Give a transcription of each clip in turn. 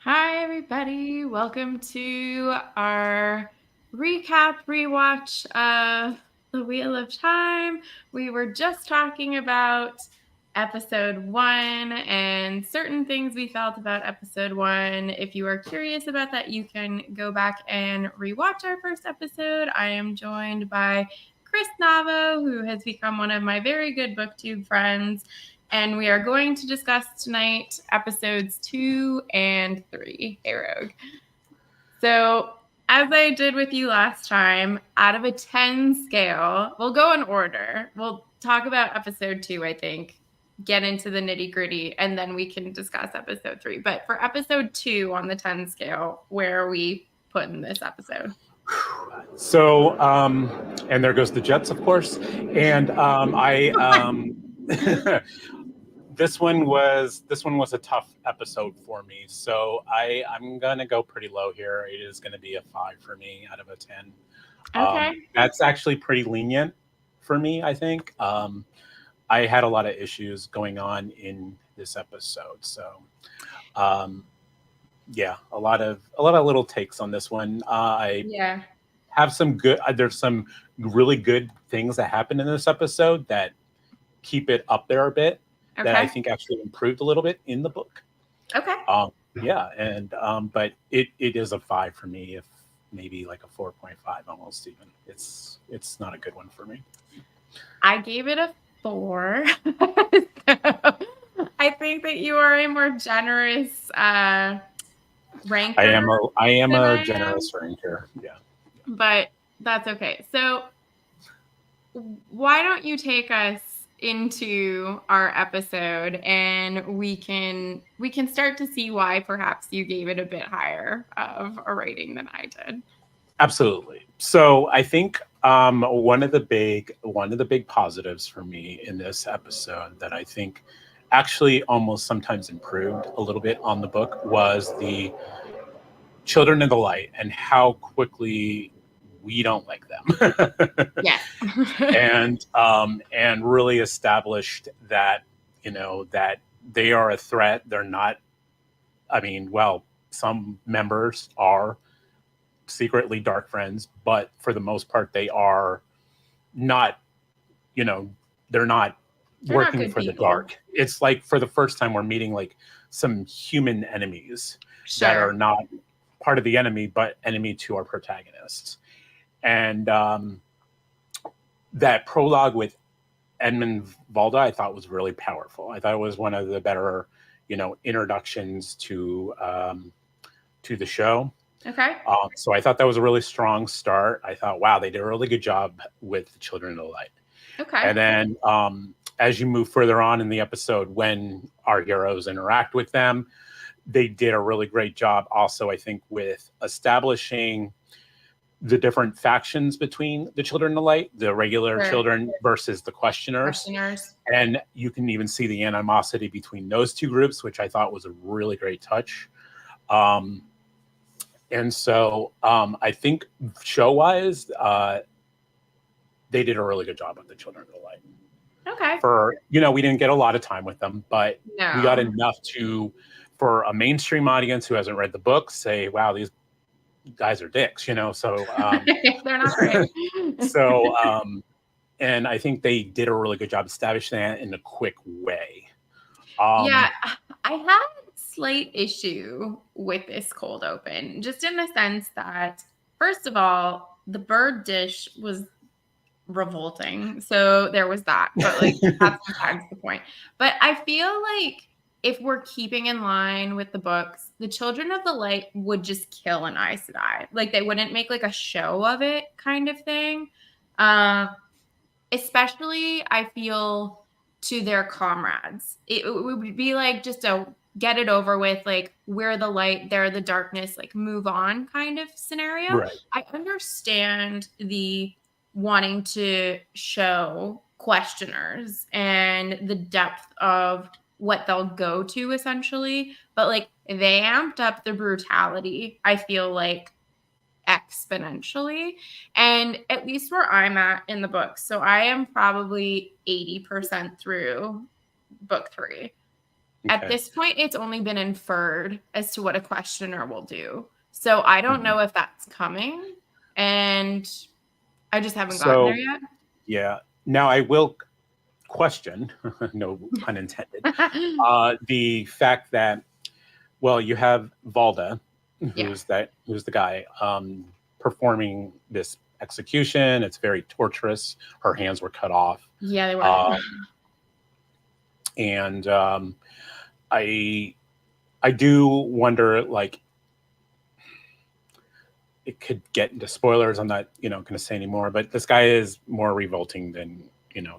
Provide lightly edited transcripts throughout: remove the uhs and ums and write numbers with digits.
Hi, everybody. Welcome to our rewatch of The Wheel of Time. We were just talking about episode 1 and certain things we felt about episode 1. If you are curious about that, you can go back and rewatch our first episode. I am joined by Chris Navo, who has become one of my very good BookTube friends. And we are going to discuss tonight episodes 2 and 3. Hey, Rogue. So, as I did with you last time, out of a 10 scale, we'll go in order. We'll talk about episode 2, I think, get into the nitty gritty, and then we can discuss episode 3. But for episode 2 on the 10 scale, where are we putting this episode? So, and there goes the Jets, of course. And this one was a tough episode for me. So I'm gonna go pretty low here. It is gonna be a 5 for me out of a 10. Okay. That's actually pretty lenient for me, I think. I had a lot of issues going on in this episode, so yeah, a lot of little takes on this one. I have some good. There's some really good things that happen in this episode that keep it up there a bit. Okay. That I think actually improved a little bit in the book. Okay. Yeah, and but it is a 5 for me, if maybe like a 4.5 almost even. It's not a good one for me. I gave it a 4. I think that you are a more generous ranker. I am a generous ranker. Yeah. But that's okay. So why don't you take us into our episode and we can start to see why perhaps you gave it a bit higher of a rating than I did. Absolutely. So I think one of the big positives for me in this episode that I think actually almost sometimes improved a little bit on the book was the children of the light and how quickly we don't like them. Yeah. and really established that, that they are a threat. They're not, some members are secretly dark friends, but for the most part, they are not, they're not working for the dark. It's like for the first time we're meeting like some human enemies that are not part of the enemy, but enemy to our protagonists. And that prologue with Edmund Valda, I thought was really powerful. I thought it was one of the better, introductions to the show. Okay. So I thought that was a really strong start. I thought, wow, they did a really good job with the Children of the Light. Okay. And then as you move further on in the episode, when our heroes interact with them, they did a really great job also, I think, with establishing the different factions between the Children of the Light, the regular children versus the questioners. And you can even see the animosity between those two groups, which I thought was a really great touch. And so I think show-wise, they did a really good job with the Children of the Light. Okay. We didn't get a lot of time with them, but we got enough for a mainstream audience who hasn't read the book, say, wow, these guys are dicks, so they're not great. And I think they did a really good job establishing that in a quick way. Yeah, I had slight issue with this cold open, just in the sense that, first of all, the bird dish was revolting. So there was that. But that's besides the point. But I feel like if we're keeping in line with the books, the Children of the Light would just kill an Aes Sedai. They wouldn't make a show of it, kind of thing. Especially, I feel, to their comrades. It would be just a get it over with, we're the light, they're the darkness, move on kind of scenario. Right. I understand the wanting to show questioners and the depth of what they'll go to, essentially, but they amped up the brutality, I feel exponentially, and at least where I'm at in the book. So I am probably 80% through book 3. At this point, it's only been inferred as to what a questioner will do. So I don't know if that's coming, and I just haven't gotten there yet. Yeah. Now I will question, no pun intended, the fact that, well, you have Valda, Yeah. who's the guy performing this execution. It's very torturous. Her hands were cut off. Yeah, they were. And I do wonder, like, it could get into spoilers. I'm not, going to say anymore, but this guy is more revolting than,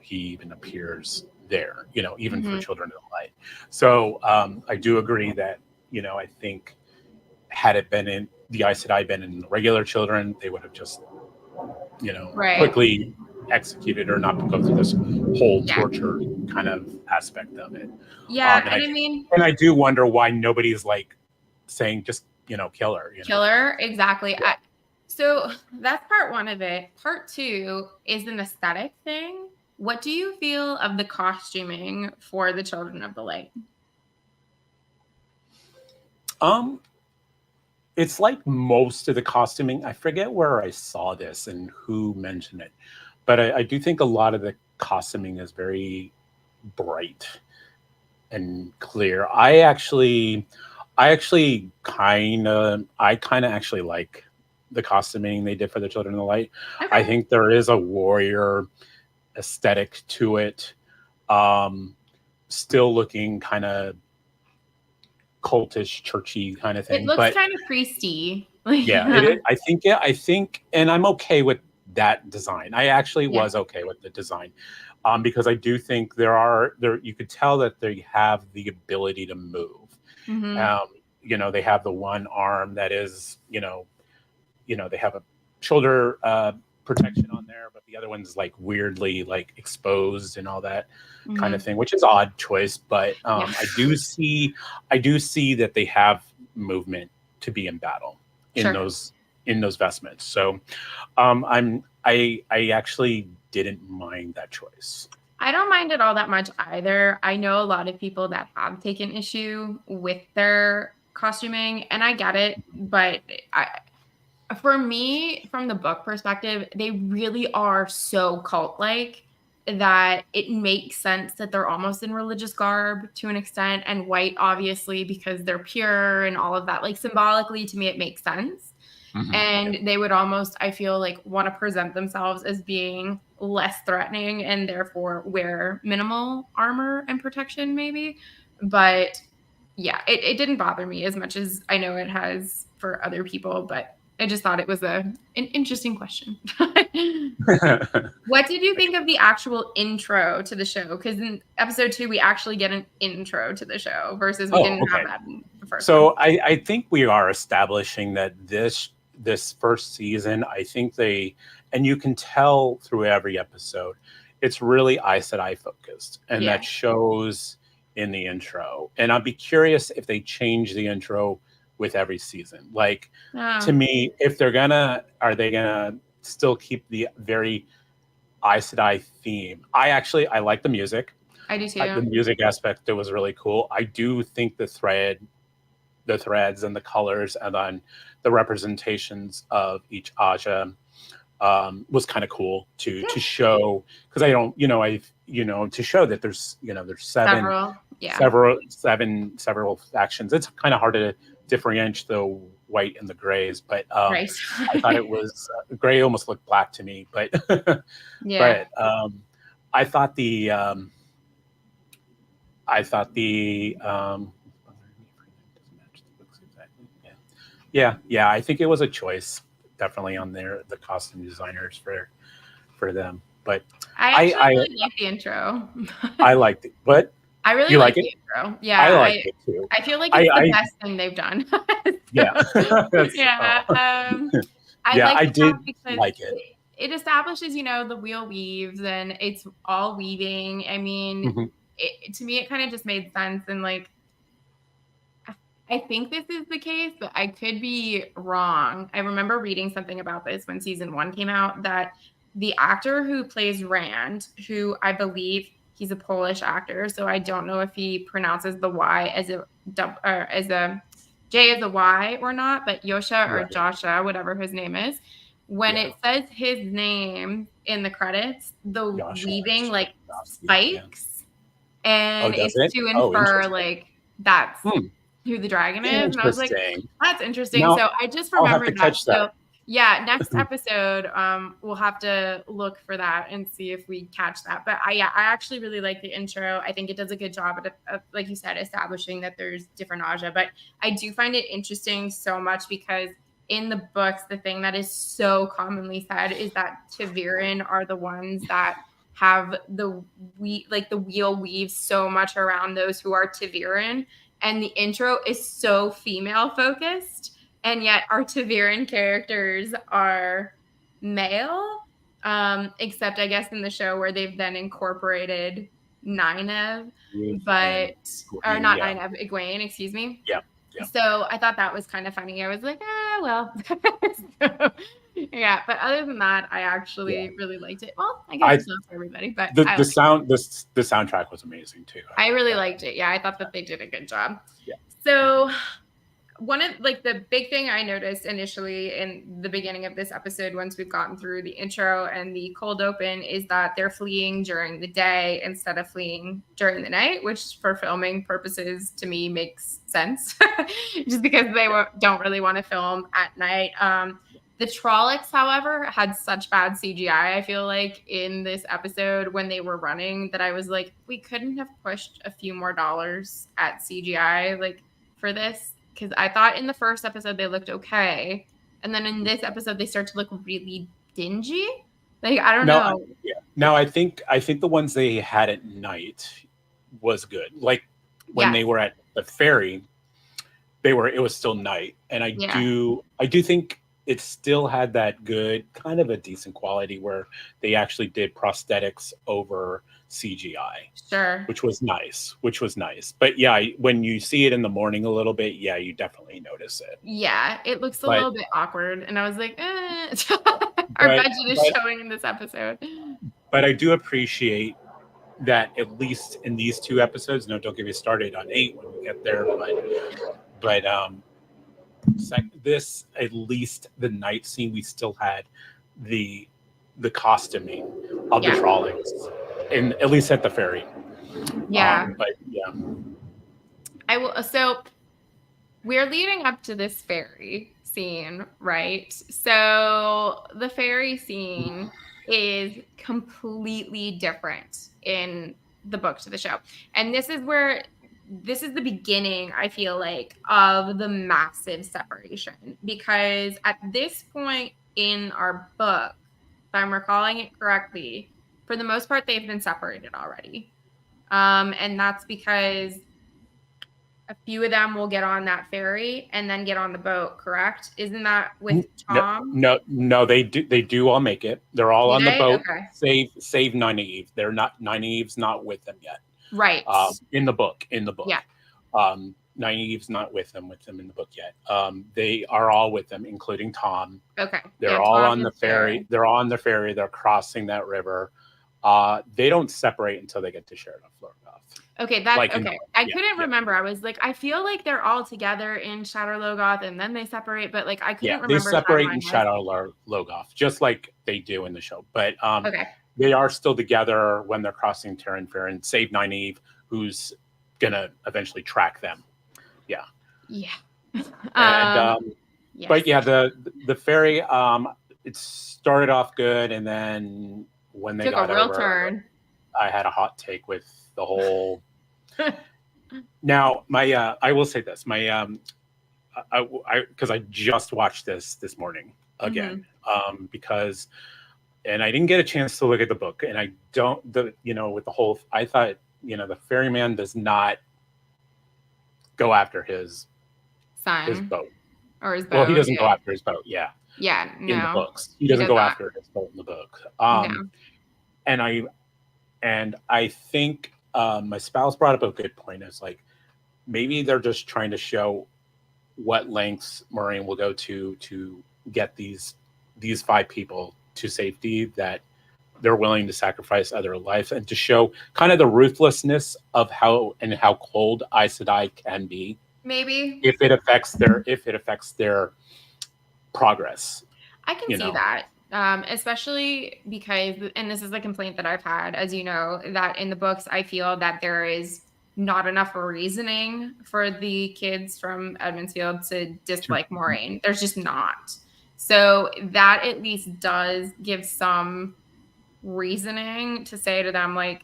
he even appears there, even for children of the light. So I do agree that, I think had it been in the Aes Sedai been in the regular children, they would have just, quickly executed or not go through this whole torture kind of aspect of it. Yeah. And I do wonder why nobody's like saying just, kill her. Kill her. Exactly. Yeah. So that's part one of it. Part two is an aesthetic thing. What do you feel of the costuming for the Children of the Light? It's like most of the costuming. I forget where I saw this and who mentioned it, but I do think a lot of the costuming is very bright and clear. I kind of actually like the costuming they did for the Children of the Light. Okay. I think there is a warrior aesthetic to it. Still looking kind of cultish, churchy kind of thing. It looks kind of priesty. Yeah, I think, and I'm okay with that design. I actually was okay with the design, because I do think you could tell that they have the ability to move. They have the one arm that is, they have a shoulder protection on there, but the other one's like weirdly like exposed and all that kind of thing, which is odd choice. But I do see that they have movement to be in battle in those vestments. So I actually didn't mind that choice. I don't mind it all that much either. I know a lot of people that have taken issue with their costuming, and I get it, but for me, from the book perspective, they really are so cult-like that it makes sense that they're almost in religious garb to an extent, and white, obviously, because they're pure and all of that. Like, symbolically, to me, it makes sense. And they would almost, I feel like, want to present themselves as being less threatening and therefore wear minimal armor and protection, maybe. But yeah, it didn't bother me as much as I know it has for other people, but I just thought it was an interesting question. What did you think of the actual intro to the show? Because in episode 2, we actually get an intro to the show versus we didn't have that in the first one. So I think we are establishing that this first season, I think and you can tell through every episode, it's really Aes Sedai focused. And that shows in the intro. And I'd be curious if they change the intro with every season. Like, to me, if are they gonna still keep the very Aes Sedai theme? I like the music. I do too. The music aspect, it was really cool. I do think the threads and the colors and then the representations of each Aja was kind of cool to show, because I don't, to show that there's several factions. It's kind of hard to differentiate the white and the grays, but I thought it was gray almost looked black to me, but but I thought the I think it was a choice definitely on the costume designers for them. But I really like the intro. I liked it. But I really like the intro. Yeah, I like it too. I feel like it's the best thing they've done. I did like it. It establishes, the wheel weaves and it's all weaving. I mean, to me, it kind of just made sense. And like, I think this is the case, but I could be wrong. I remember reading something about this when season 1 came out, that the actor who plays Rand, who I believe he's a Polish actor, so I don't know if he pronounces the Y as a J as a Y or not, but Yosha or Right. Joshua, whatever his name is, when it says his name in the credits, the weaving like spikes and does it's it? to Oh, infer interesting. like that's Hmm. who the dragon is. And I was like, Interesting. that's interesting. Now So I just I'll have to remembered that. catch So that. yeah, next episode, we'll have to look for that and see if we catch that. But I actually really like the intro. I think it does a good job at like you said, establishing that there's different Aja. But I do find it interesting so much because in the books, the thing that is so commonly said is that Taviran are the ones that have the wheel weaves so much around those who are Taviran, and the intro is so female focused, and yet our Taviran characters are male, except I guess in the show where they've then incorporated Nynaeve, but or not Nynaeve, Egwene, excuse me. Yeah. So I thought that was kind of funny. I was like, well. So, yeah, but other than that, I actually really liked it. Well, I guess it's not for everybody, but the soundtrack was amazing too. I really liked it. Yeah, I thought that they did a good job. Yeah. So one of like the big thing I noticed initially in the beginning of this episode, once we've gotten through the intro and the cold open, is that they're fleeing during the day instead of fleeing during the night, which for filming purposes to me makes sense, just because they don't really want to film at night. The Trollocs, however, had such bad CGI, I feel like, in this episode when they were running that I was like, we couldn't have pushed a few more dollars at CGI like for this. Because I thought in the first episode they looked okay. And then in this episode they start to look really dingy. Like, I don't know. No, I think the ones they had at night was good. Like when they were at the ferry, it was still night. And I do think it still had that good, kind of a decent quality where they actually did prosthetics over CGI. Sure. Which was nice. But yeah, when you see it in the morning a little bit, yeah, you definitely notice it. Yeah, it looks a little bit awkward. And I was like, our budget is showing in this episode. But I do appreciate that at least in these two episodes, no, don't get me started on 8 when we get there, but this, at least the night scene, we still had the costuming of the Trollocs, at least at the ferry. Yeah. But yeah. So we're leading up to this ferry scene, right? So the ferry scene is completely different in the book to the show. And this is the beginning, I feel like, of the massive separation. Because at this point in our book, if I'm recalling it correctly, for the most part, they've been separated already. And that's because a few of them will get on that ferry and then get on the boat, correct? Isn't that with Tom? No, they do all make it. They're all on the boat, okay. save Nynaeve. Nynaeve's not with them yet. Right. In the book. Yeah. Nynaeve's not with them in the book yet. They are all with them, including Tom. Okay. They're all on the ferry. They're on the ferry. They're crossing that river. They don't separate until they get to Sheridan Florgoth. Okay, okay. I couldn't remember. I was like, I feel like they're all together in Shadar Logoth and then they separate, but like I couldn't remember. They separate in Shadar Logoth, just like they do in the show. But they are still together when they're crossing Terran Fair, save Nynaeve, who's gonna eventually track them. Yeah. Yeah. And yes. But yeah, the ferry, it started off good, and then when they got a real turn. I had a hot take with the whole. Now, I will say this, because I just watched this morning again, because, and I didn't get a chance to look at the book, and I don't, with the whole, I thought, the ferryman does not go after his boat. Or his boat. Well, he doesn't go after his boat. Yeah. Yeah. No. In the books, he doesn't go after his boat in the book. No. And I think my spouse brought up a good point. It's like maybe they're just trying to show what lengths Moiraine will go to get these 5 people to safety, that they're willing to sacrifice other lives, and to show kind of the ruthlessness of how cold Aes Sedai can be Maybe. if it affects their progress. I can You see know, that. Especially because, and this is a complaint that I've had, as you know, that in the books, I feel that there is not enough reasoning for the kids from Edmondsfield to dislike Moraine. There's just not. So that at least does give some reasoning to say to them, like,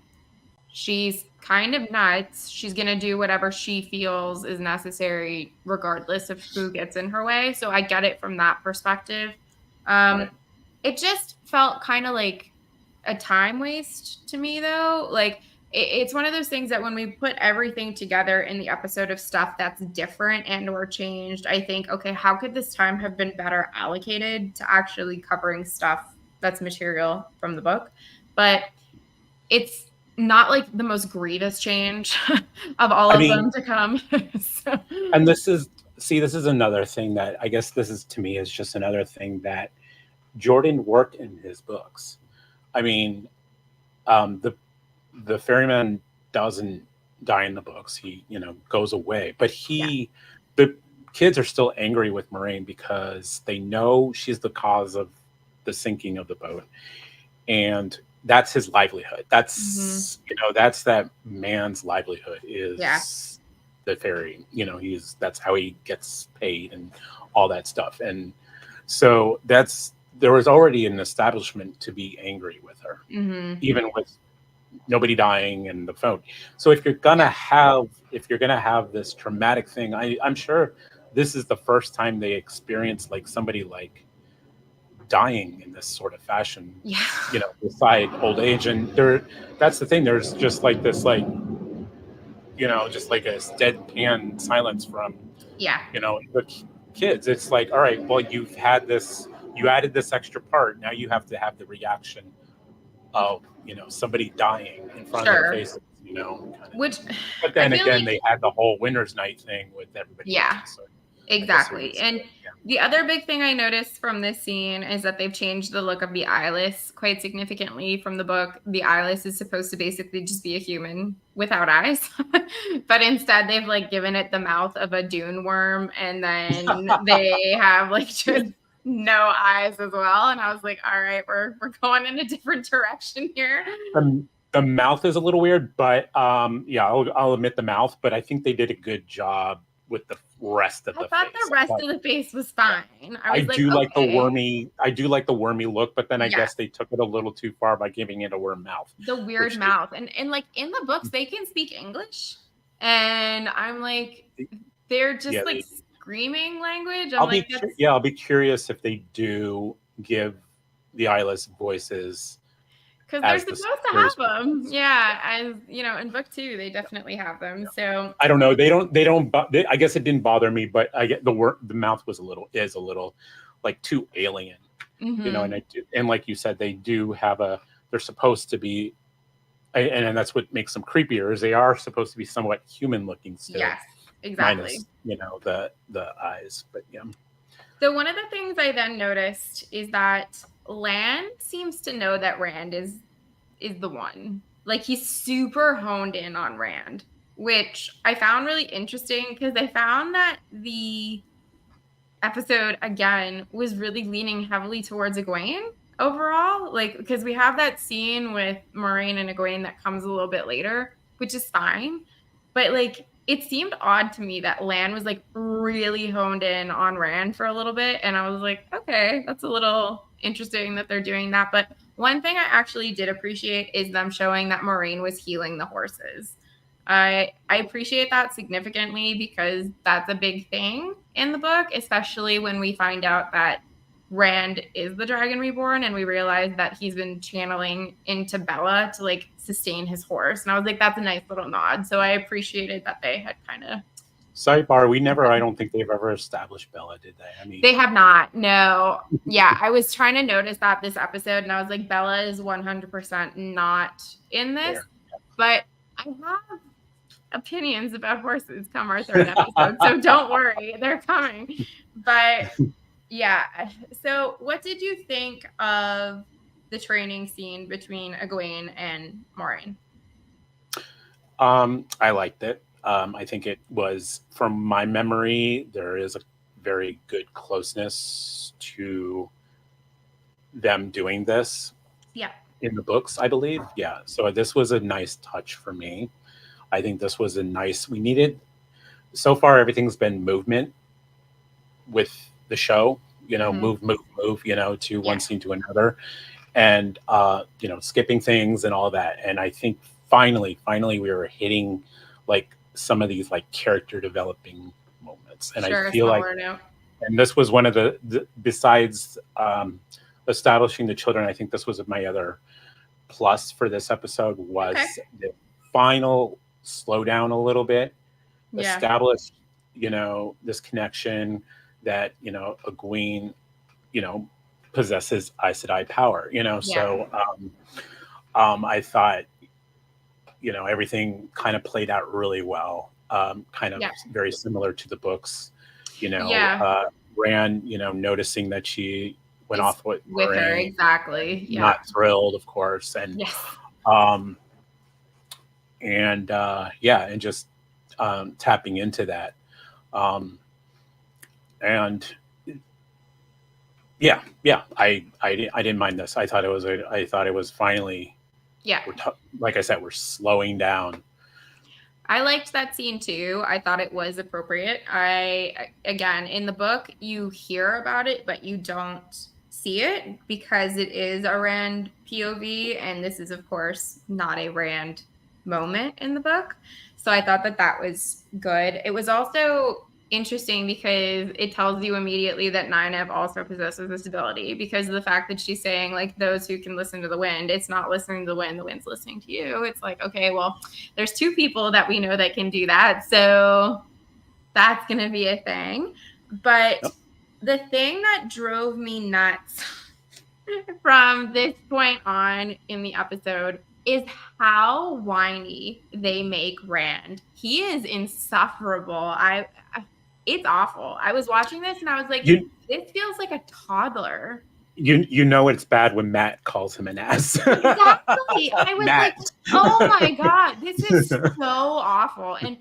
she's kind of nuts. She's going to do whatever she feels is necessary, regardless of who gets in her way. So I get it from that perspective. right. It just felt kind of like a time waste to me, though. Like, it's one of those things that when we put everything together in the episode of stuff that's different and or changed, I think, okay, how could this time have been better allocated to actually covering stuff that's material from the book? But it's not like the most grievous change of all of them to come. So. And this is another thing that I guess this is, to me, is just another thing that Jordan worked in his books. I mean, the ferryman doesn't die in the books. He, goes away, but the kids are still angry with Moraine because they know she's the cause of the sinking of the boat, and that's his livelihood. That's that's that man's livelihood is the ferry. That's how he gets paid and all that stuff. And so there was already an establishment to be angry with her, even with nobody dying and the phone. So if you're gonna have this traumatic thing, I'm sure this is the first time they experience like somebody like dying in this sort of fashion, beside old age. And that's the thing, there's just like this, like, just like a deadpan silence from the kids. It's like, all right, well, you added this extra part, now you have to have the reaction of somebody dying in front of their faces, which, but then again, they had the whole Winter's Night thing with everybody else, so exactly. And the other big thing I noticed from this scene is that they've changed the look of the eyeless quite significantly from the book. The eyeless is supposed to basically just be a human without eyes, but instead they've like given it the mouth of a dune worm, and then they have like just no eyes as well. And I was like, all right, we're going in a different direction here. The mouth is a little weird, but I'll admit the mouth, but I think they did a good job with the rest of the face. I thought the rest of the face was fine. I do like the wormy look, but then I guess they took it a little too far by giving it a worm mouth. The weird mouth. And like in the books, they can speak English. And I'm like, they're just like screaming language. I'll be curious if they do give the eyeless voices. Because they're supposed to have them. Yeah. As in book 2, they definitely have them. So I don't know. I guess it didn't bother me, but I get the mouth is a little like too alien, and like you said, they do have they're supposed to be, and that's what makes them creepier, is they are supposed to be somewhat human looking still. Yes, exactly. Minus, the eyes, but yeah. So one of the things I then noticed is that Lan seems to know that Rand is the one. Like, he's super honed in on Rand, which I found really interesting because I found that the episode, again, was really leaning heavily towards Egwene overall. Like, because we have that scene with Moraine and Egwene that comes a little bit later, which is fine. But, like, it seemed odd to me that Lan was like really honed in on Rand for a little bit. And I was like, okay, that's a little interesting that they're doing that. But one thing I actually did appreciate is them showing that Moraine was healing the horses. I appreciate that significantly because that's a big thing in the book, especially when we find out that Rand is the Dragon Reborn, and we realize that he's been channeling into Bella to like sustain his horse. And I was like, that's a nice little nod. So I appreciated that they had kind of. Sidebar, I don't think they've ever established Bella, did they? I mean, they have not. No. Yeah, I was trying to notice that this episode, and I was like, Bella is 100% not in this. But I have opinions about horses come our third episode, so don't worry, they're coming. But yeah, so what did you think of the training scene between Egwene and Moiraine? I liked it. I think it was, from my memory, there is a very good closeness to them doing this Yeah. in the books, I believe. Yeah. So this was a nice touch for me. I think this was a nice, we needed, so far, everything's been movement with the show, move, to one Yeah. scene to another, and, skipping things and all that. And I think finally, we were hitting like some of these like character developing moments. And I Sure, a feel like, smaller note. and this was one of the besides establishing the children, I think this was my other plus for this episode was Okay. the final slow down a little bit, Yeah. establish, this connection that, Egwene, possesses Aes Sedai power, Yeah. so I thought, everything kind of played out really well, kind of Yeah. very similar to the books, Yeah. Rand, noticing that she went Is off with with her, Moiraine, exactly. Yeah. not thrilled, of course, and Yes. um, and just tapping into that, and I didn't mind this. I thought it was finally, Yeah. like I said, we're slowing down. I liked that scene too. I thought it was appropriate. Again, in the book, you hear about it, but you don't see it because it is a Rand POV, and this is, of course, not a Rand moment in the book. So I thought that was good. It was also interesting because it tells you immediately that Nynaeve also possesses this ability, because of the fact that she's saying, like, those who can listen to the wind. It's not listening to the wind, the wind's listening to you. It's like, okay, well, there's two people that we know that can do that, so that's going to be a thing. But the thing that drove me nuts from this point on in the episode is how whiny they make Rand. He is insufferable. It's awful. I was watching this and I was like, this feels like a toddler. It's bad when Matt calls him an ass. Exactly. I was like, oh my God, this is so awful. And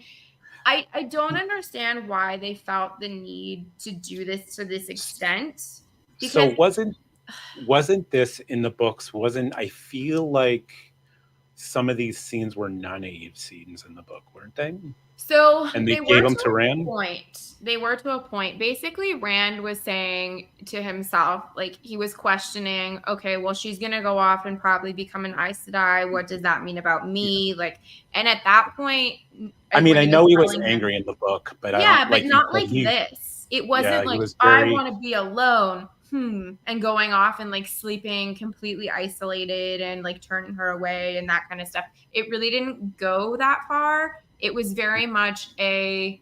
I don't understand why they felt the need to do this to this extent. So wasn't this in the books? I feel like some of these scenes were Nynaeve scenes in the book, weren't they? So and they gave them to Rand? They were to a point. Basically, Rand was saying to himself, like, he was questioning, okay, well, she's going to go off and probably become an Aes Sedai. What does that mean about me? Like, and at that point, I mean, I know he was angry in the book, but but not like this. It wasn't like, I want to be alone. And going off and like sleeping completely isolated and like turning her away and that kind of stuff. It really didn't go that far. It was very much I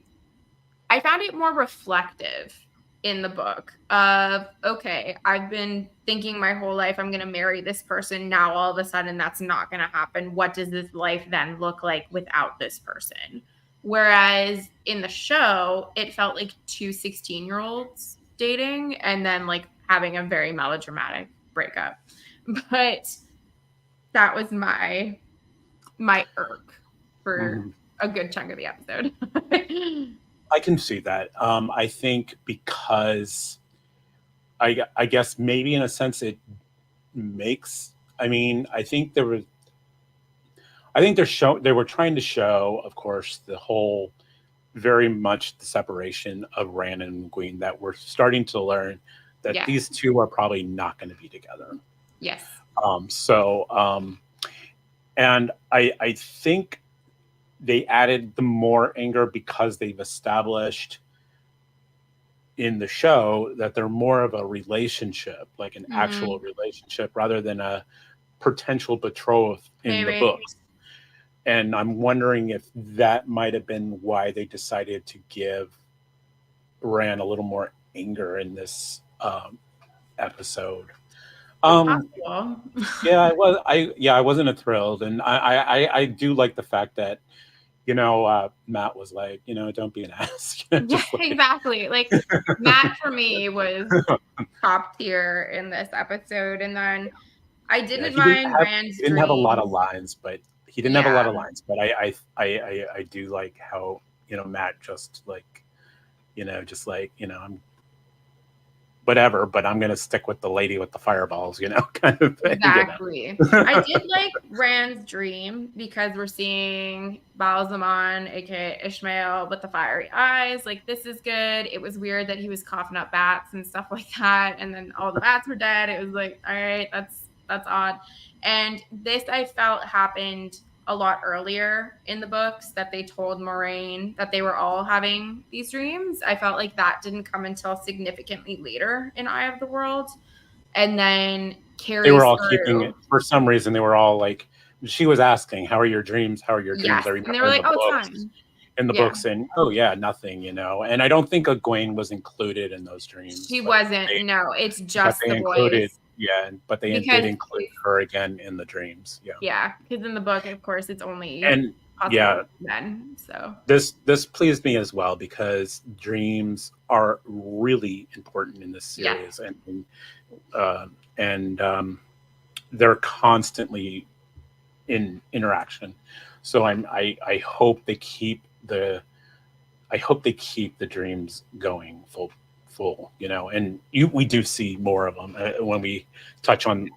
found it more reflective in the book of, okay, I've been thinking my whole life I'm going to marry this person. Now all of a sudden that's not going to happen. What does this life then look like without this person? Whereas in the show, it felt like two 16-year-olds dating and then like having a very melodramatic breakup. But that was my irk for a good chunk of the episode. I can see that. I think because I guess maybe in a sense it makes, I mean, I think they were trying to show, of course, the whole very much the separation of Rand and Egwene, that we're starting to learn that these two are probably not going to be together. Yes. And I think they added the more anger because they've established in the show that they're more of a relationship, like an actual relationship, rather than a potential betrothed in the books. And I'm wondering if that might have been why they decided to give Rand a little more anger in this episode. I wasn't thrilled, and I do like the fact that Matt was like, don't be an ass. Exactly. Like Matt for me was top tier in this episode, and then I didn't mind Rand's he didn't have a lot of dream. lines, but he didn't have a lot of lines. But I do like how, Matt just like, just like, I'm whatever, but I'm gonna stick with the lady with the fireballs, kind of thing. Exactly. I did like Rand's dream because we're seeing Balzamon, aka Ishmael, with the fiery eyes. Like, this is good. It was weird that he was coughing up bats and stuff like that, and then all the bats were dead. It was like, all right, that's odd. And this I felt happened a lot earlier in the books, that they told Moraine that they were all having these dreams. I felt like that didn't come until significantly later in Eye of the World. And then They were carries all keeping through. it for some reason. They were all like, she was asking, "How are your dreams? How are your dreams?" Yes. I And they remember were in like, the oh, it's books, fine. and oh yeah, nothing, And I don't think Egwene was included in those dreams. She wasn't. No, it's just the included, boys. but they did include her again in the dreams. Yeah. Yeah, because in the book, of course, it's only And men. So this pleased me as well, because dreams are really important in this series, and they're constantly in interaction. So I hope they keep the dreams going full, and we do see more of them when we touch on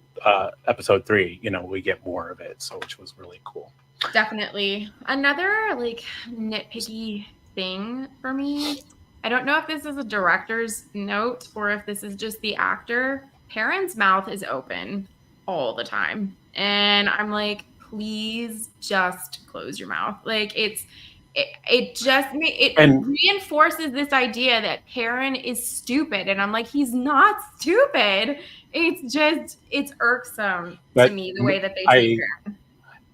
episode 3. We get more of it, so which was really cool. Definitely. Another like nitpicky thing for me, I don't know if this is a director's note or if this is just the actor. Perrin's mouth is open all the time. And I'm like, please just close your mouth. Like, it reinforces this idea that Perrin is stupid. And I'm like, he's not stupid. It's irksome to me the way that they treat Perrin.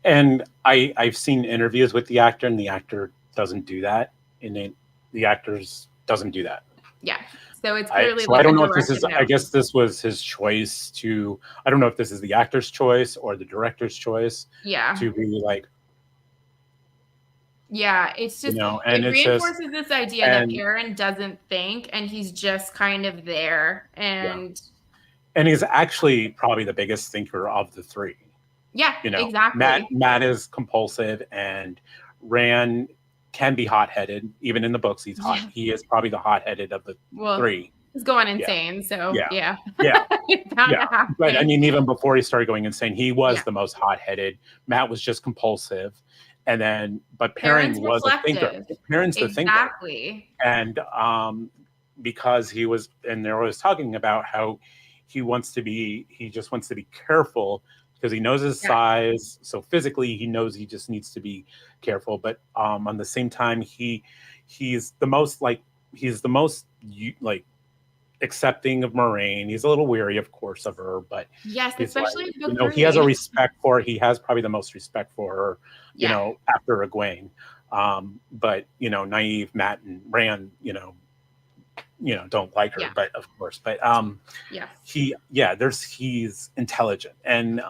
And I've seen interviews with the actor, and the actor doesn't do that. And the actors doesn't do that. Yeah. So it's clearly I don't know if this is, I guess this was his choice to, I don't know if this is the actor's choice or the director's choice. Yeah. To be like. Yeah. It's just, it reinforces this idea that Perrin doesn't think, and he's just kind of there. And he's actually probably the biggest thinker of the 3. Yeah, exactly. Matt is compulsive, and Rand can be hot-headed. Even in the books, he's hot. Yeah. He is probably the hot-headed of the 3. He's going insane, so yeah. But I mean, even before he started going insane, he was the most hot-headed. Matt was just compulsive, and then Perrin was a thinker. Perrin's the thinker, exactly. And because he was, and they're always talking about how he just wants to be careful, because he knows his size. So physically, he knows he just needs to be careful. But on the same time, he's the most accepting of Moraine. He's a little weary, of course, of her, but yes, especially he has a respect for her. He has probably the most respect for her, after Egwene. But naive Matt and Rand, don't like her, but of course, but he's intelligent, and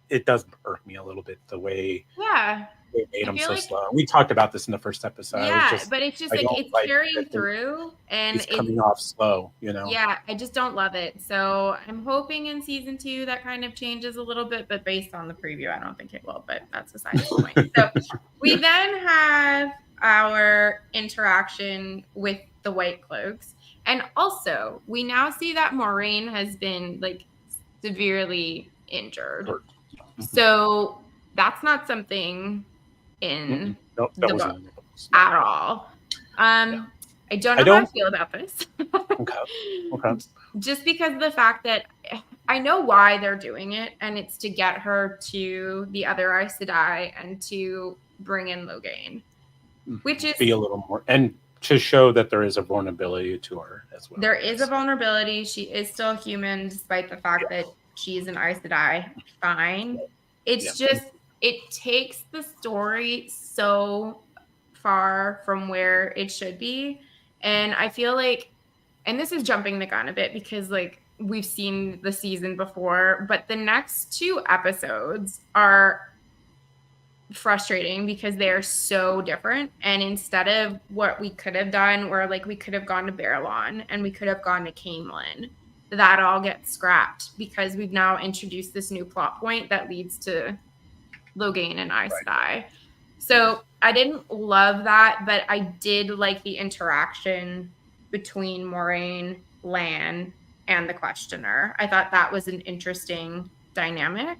it does irk me a little bit the way they made him so slow. We talked about this in the first episode. But it's just it's carrying through, and it's coming off slow, Yeah, I just don't love it. So I'm hoping in season 2 that kind of changes a little bit, but based on the preview, I don't think it will. But that's beside the point. So we then have our interaction with the White Cloaks, and also we now see that Moraine has been severely injured. So that's not something in the book at all. I don't know how I feel about this. Okay. Just because of the fact that I know why they're doing it, and it's to get her to the other Aes Sedai and to bring in Logain, which is be a little more, and to show that there is a vulnerability to her as well. There is a vulnerability. She is still human, despite the fact that she's an Aes Sedai. Fine. It's just, it takes the story so far from where it should be. And I feel like, and this is jumping the gun a bit because we've seen the season before, but the next 2 episodes are frustrating because they're so different. And instead of what we could have done, where we could have gone to Barillon and we could have gone to Camelin, that all gets scrapped because we've now introduced this new plot point that leads to Logain and Aes Sedai. So I didn't love that, but I did like the interaction between Moraine, Lan, and the Questioner. I thought that was an interesting dynamic.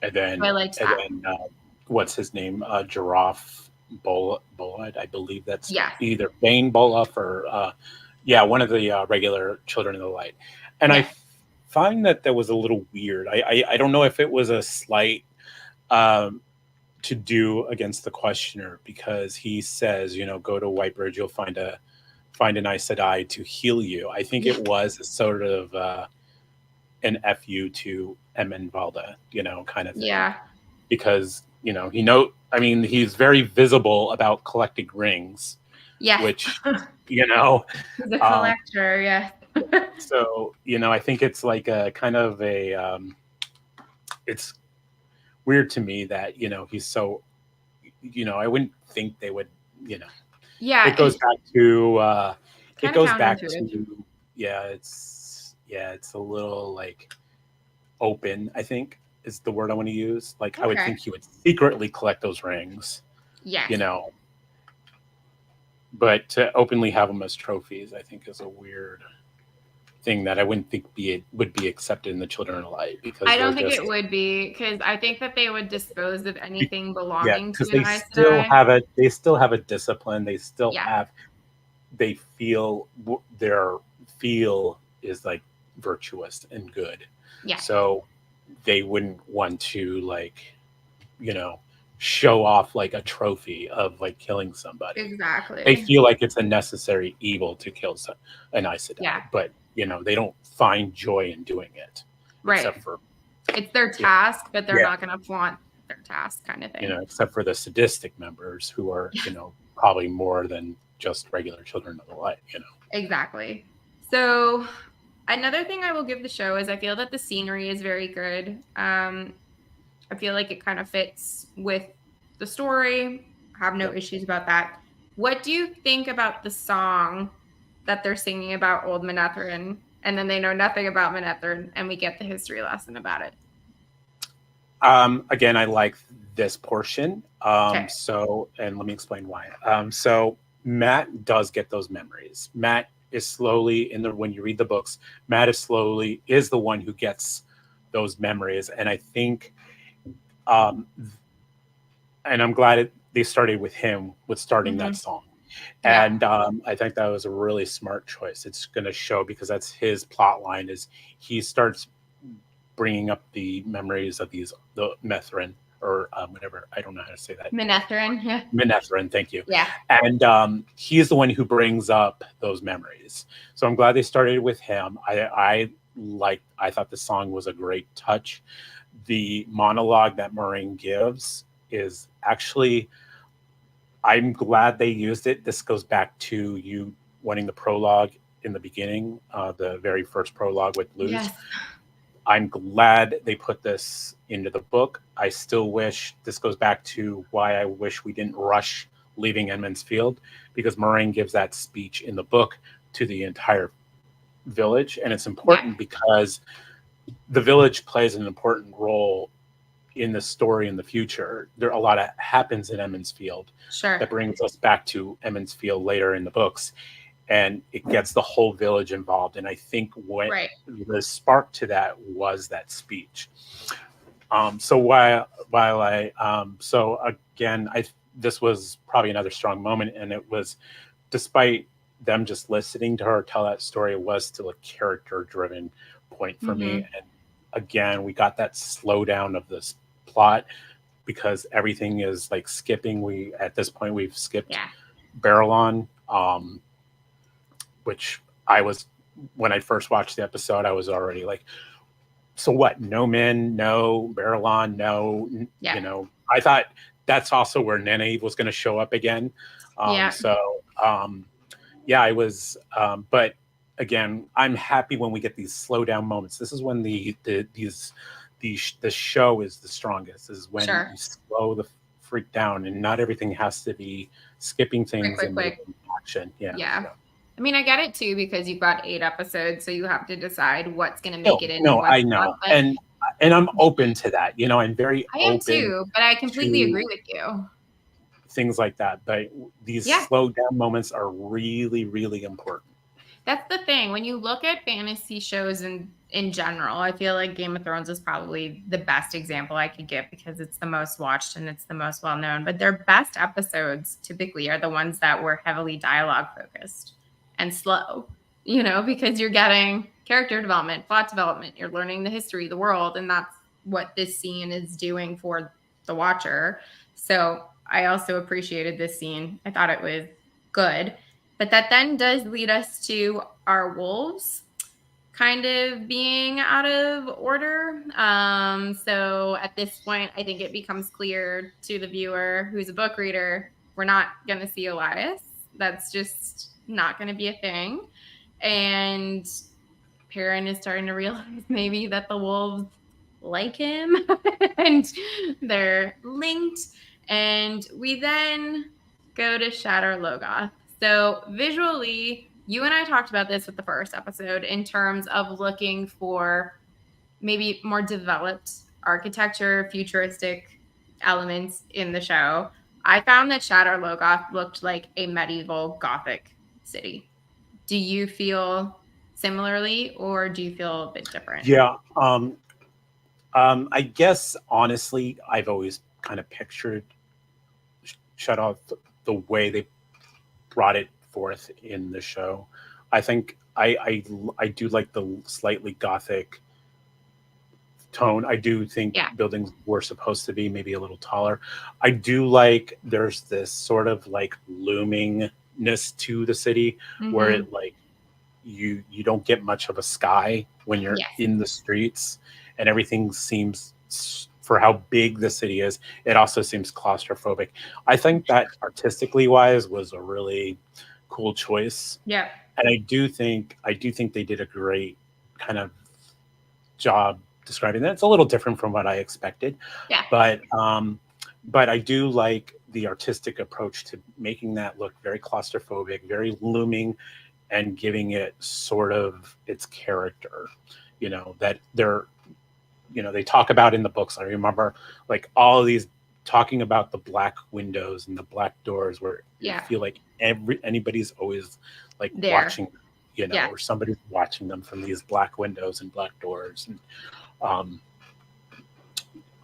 And then, So I liked that. What's his name? Giraffe Bolad. I believe that's Yeah. either Bane Bolaf or one of the regular Children of the Light. And Yeah. I find that was a little weird. I don't know if it was a slight to do against the Questioner, because he says, go to Whitebridge, you'll find an Aes Sedai to heal you. I think it was a sort of an FU to Emin Valda, kind of thing. Yeah. Because, he's very visible about collecting rings. Yeah. Which, he's a collector, yeah. So, I think it's like a kind of a it's weird to me that, he's so, I wouldn't think they would, Yeah. It goes back to it's a little like open, I think is the word I want to use. Like, I would think he would secretly collect those rings. Yeah. But to openly have them as trophies, I think is a weird thing that I wouldn't think would be accepted in the Children of Light, because I don't think it would be, because I think that they would dispose of anything belonging to an Aes Sedai. They still have a discipline. They still have. They feel their feel is like virtuous and good. Yeah. So they wouldn't want to show off like a trophy of like killing somebody. Exactly. They feel like it's a necessary evil to kill an Aes Sedai. Yeah. But they don't find joy in doing it. Right. Except for it's their task, but they're not going to flaunt their task, kind of thing. Except for the sadistic members who are, probably more than just regular Children of the Light. Exactly. So another thing I will give the show is I feel that the scenery is very good. I feel like it kind of fits with the story. I have no issues about that. What do you think about the song that they're singing about old Manetheren, and then they know nothing about Manetheren, and we get the history lesson about it? Again, I like this portion. So, and let me explain why. So Matt does get those memories. Matt is slowly when you read the books, Matt is the one who gets those memories. And I think, and I'm glad they started with him with starting that song. Yeah. And I think that was a really smart choice. It's going to show, because that's his plot line, is he starts bringing up the memories of the Manetheren, or whatever. I don't know how to say that. Manetheren, yeah. Manetheren, thank you. Yeah. And he's the one who brings up those memories. So I'm glad they started with him. I thought the song was a great touch. The monologue that Moraine gives is actually, I'm glad they used it. This goes back to you wanting the prologue in the beginning, the very first prologue with Luz. Yes. I'm glad they put this into the book. I still wish, this goes back to why I wish we didn't rush leaving Emond's Field, because Moraine gives that speech in the book to the entire village. And it's important because the village plays an important role in the story in the future. There a lot of happens in Emond's Field that brings us back to Emond's Field later in the books. And it gets the whole village involved. And I think what the spark to that was that speech. So this was probably another strong moment. And it was, despite them just listening to her tell that story, it was still a character-driven point for me. And again, we got that slowdown of this plot, because everything is like skipping. At this point, we've skipped Barrelon. Which when I first watched the episode, I was already like, so what? No Min, no Barrelon, no, I thought that's also where Nynaeve was going to show up again. I was, but again, I'm happy when we get these slow down moments. This is when the show is the strongest, this is when you slow the freak down, and not everything has to be skipping things and quick. action. Yeah. So. I mean, I get it too, because you've got 8 episodes, so you have to decide what's going to make it in and No, what's I not. know, But and I'm open to that. I'm very I am open too, but I completely agree to with you. things like that. But these Yeah. slow down moments are really, really important. That's the thing. When you look at fantasy shows in general, I feel like Game of Thrones is probably the best example I could give, because it's the most watched and it's the most well known. But their best episodes typically are the ones that were heavily dialogue focused and slow, because you're getting character development, plot development, you're learning the history of the world, and that's what this scene is doing for the watcher. So I also appreciated this scene. I thought it was good. But that then does lead us to our wolves kind of being out of order. So at this point, I think it becomes clear to the viewer who's a book reader, we're not going to see Elias. That's just not going to be a thing. And Perrin is starting to realize maybe that the wolves like him and they're linked. And we then go to Shatter Logoth. So visually, you and I talked about this with the first episode in terms of looking for maybe more developed architecture, futuristic elements in the show. I found that Shatter Logoth looked like a medieval Gothic city. Do you feel similarly, or do you feel a bit different? Yeah. I guess honestly, I've always kind of pictured Shut Off the way they brought it forth in the show. I think I do like the slightly gothic tone. I do think Yeah. buildings were supposed to be maybe a little taller. I do like there's this sort of like loomingness to the city where Mm-hmm. it like you don't get much of a sky when you're Yes. in the streets, and everything seems, for how big the city is, it also seems claustrophobic. I think that artistically wise was a really cool choice, Yeah. and I do think they did a great kind of job describing that. It's a little different from what I expected, Yeah. but I do like the artistic approach to making that look very claustrophobic, very looming, and giving it sort of its character. That they talk about in the books. I remember like all of these talking about the black windows and the black doors, where you Yeah. feel like anybody's always like There. watching, Yeah. or somebody's watching them from these black windows and black doors. And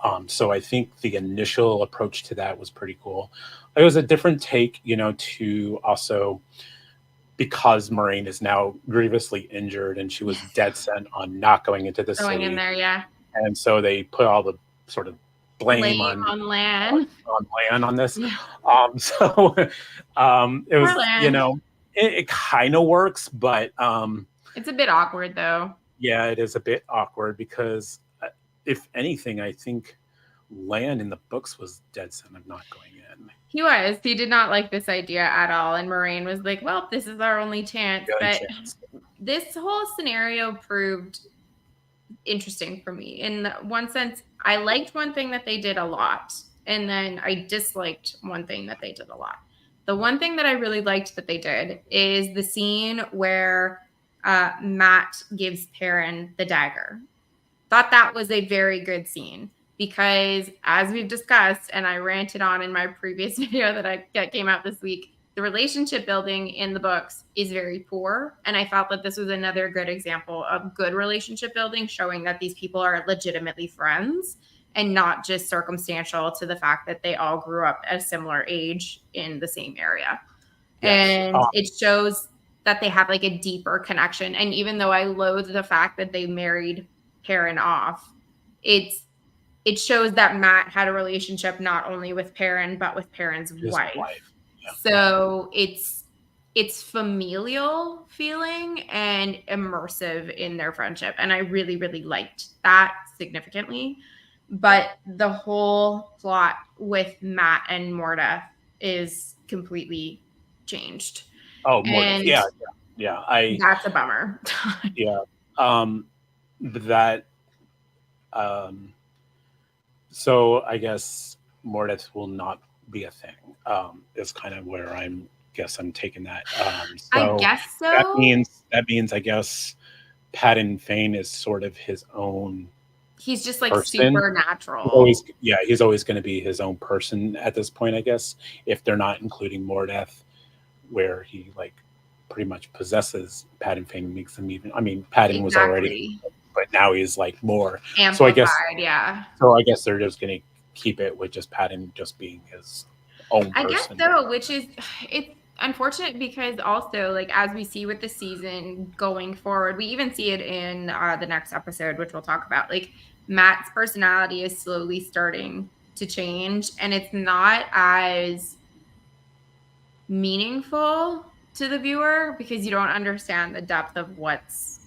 um, so I think the initial approach to that was pretty cool. It was a different take, to also, because Moraine is now grievously injured and she was dead set on not going into the Going in city. there. Yeah. And so they put all the sort of blame Blame on on Lan. Lan on this. Yeah. So it Poor was, Lan. it kind of works, but It's a bit awkward though. yeah, it is a bit awkward because if anything, I think Lan in the books was dead set of not going in. He was. He did not like this idea at all. And Moraine was like, well, this is our only chance. The only But chance. this whole scenario proved interesting for me. In one sense, I liked one thing that they did a lot, and then I disliked one thing that they did a lot. The one thing that I really liked that they did is the scene where Matt gives Perrin the dagger. Thought that was a very good scene, because as we've discussed, and I ranted on in my previous video that came out this week, the relationship building in the books is very poor. And I felt that this was another good example of good relationship building, showing that these people are legitimately friends and not just circumstantial to the fact that they all grew up at a similar age in the same area. Yes. And it shows that they have like a deeper connection. And even though I loathe the fact that they married Perrin off, it shows that Matt had a relationship not only with Perrin but with Perrin's wife. Yeah. So it's familial feeling and immersive in their friendship, and I really, really liked that significantly. But the whole plot with Matt and Morda is completely changed. Oh, more. And yeah. that's a bummer. Yeah. That. So I guess Mordeth will not be a thing. Is kind of where I'm guess I'm taking that. I So guess that so. means I guess Patton Fane is sort of his own He's just like person. supernatural. He's always going to be his own person at this point, I guess, if they're not including Mordeth, where he like pretty much possesses Patton Fane and makes him even. I mean, Patton was already, Exactly. but now he's like more. So Amplified, yeah. I guess they're just going to keep it with just Patton just being his own I guess person. so, which is it's unfortunate because also like as we see with the season going forward, we even see it in the next episode, which we'll talk about. Like Matt's personality is slowly starting to change, and it's not as meaningful to the viewer because you don't understand the depth of what's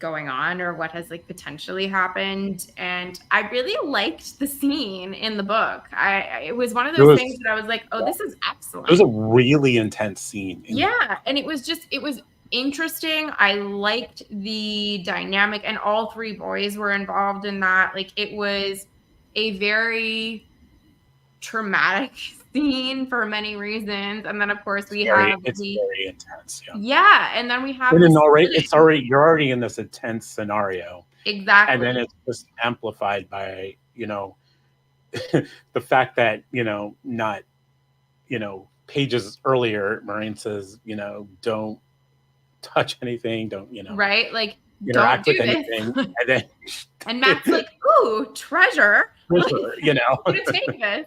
going on or what has like potentially happened. And I really liked the scene in the book. It was one of It those was things that I was like, oh, this is it was a excellent. really intense scene. Yeah, and it was interesting. I liked the dynamic, and all three boys were involved in that. Like it was a very traumatic scene for many reasons. And then of course we have It's the very intense. Yeah. yeah, and then we have And the then splitting. you're already in this intense scenario, and then Exactly. it's just amplified by the fact that not pages earlier Moraine says don't touch anything, don't Right? Like, don't interact with do this. anything, and then And Matt's like, ooh, treasure. Like, I'm gonna take this.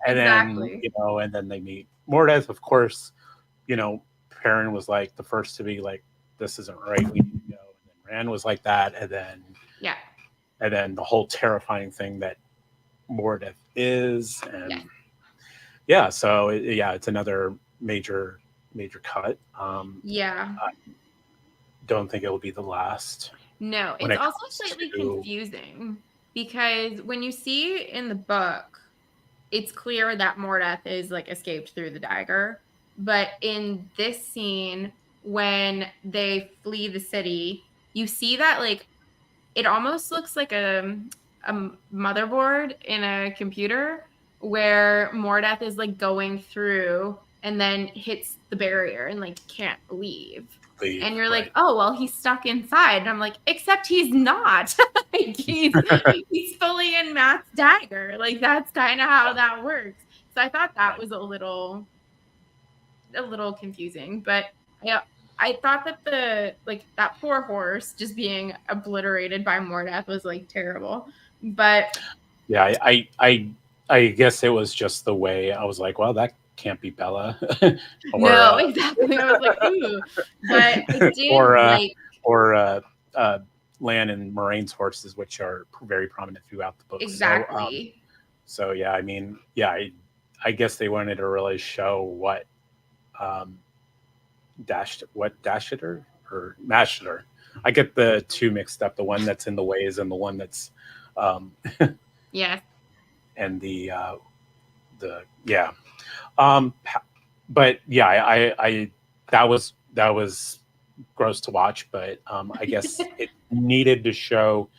and then Exactly. and then they meet Mordez, of course. Perrin was like the first to be like, this isn't right, we need to go, and then Rand was like that, Yeah. and then the whole terrifying thing that Mordeth is, and Yeah. so it's another major cut. Yeah. I don't think it will be the last No, when it's it also comes slightly to. confusing because when you see in the book, it's clear that Mordeth is like escaped through the dagger. But in this scene, when they flee the city, you see that like it almost looks like a motherboard in a computer where Mordeth is like going through and then hits the barrier and like can't leave. Leave, And you're like, right. oh well, he's stuck inside. And I'm like, except he's not. Like he's fully in Matt's dagger. Like that's kind of how that works. So I thought that Right. was a little confusing, but yeah, I thought that the like that poor horse just being obliterated by Mordath was like terrible. But Yeah, I guess it was just the way I was like, well, that can't be Bella, or no, exactly. I was like, ooh. But I did or like or Lan and Moraine's horses, which are very prominent throughout the book. exactly. So yeah, I mean, yeah, I guess they wanted to really show what Dashitor or Mashitor. I get the two mixed up. The one that's in the ways and the one that's Yes. and the yeah. Um, but yeah, I that was gross to watch, but I guess it needed to show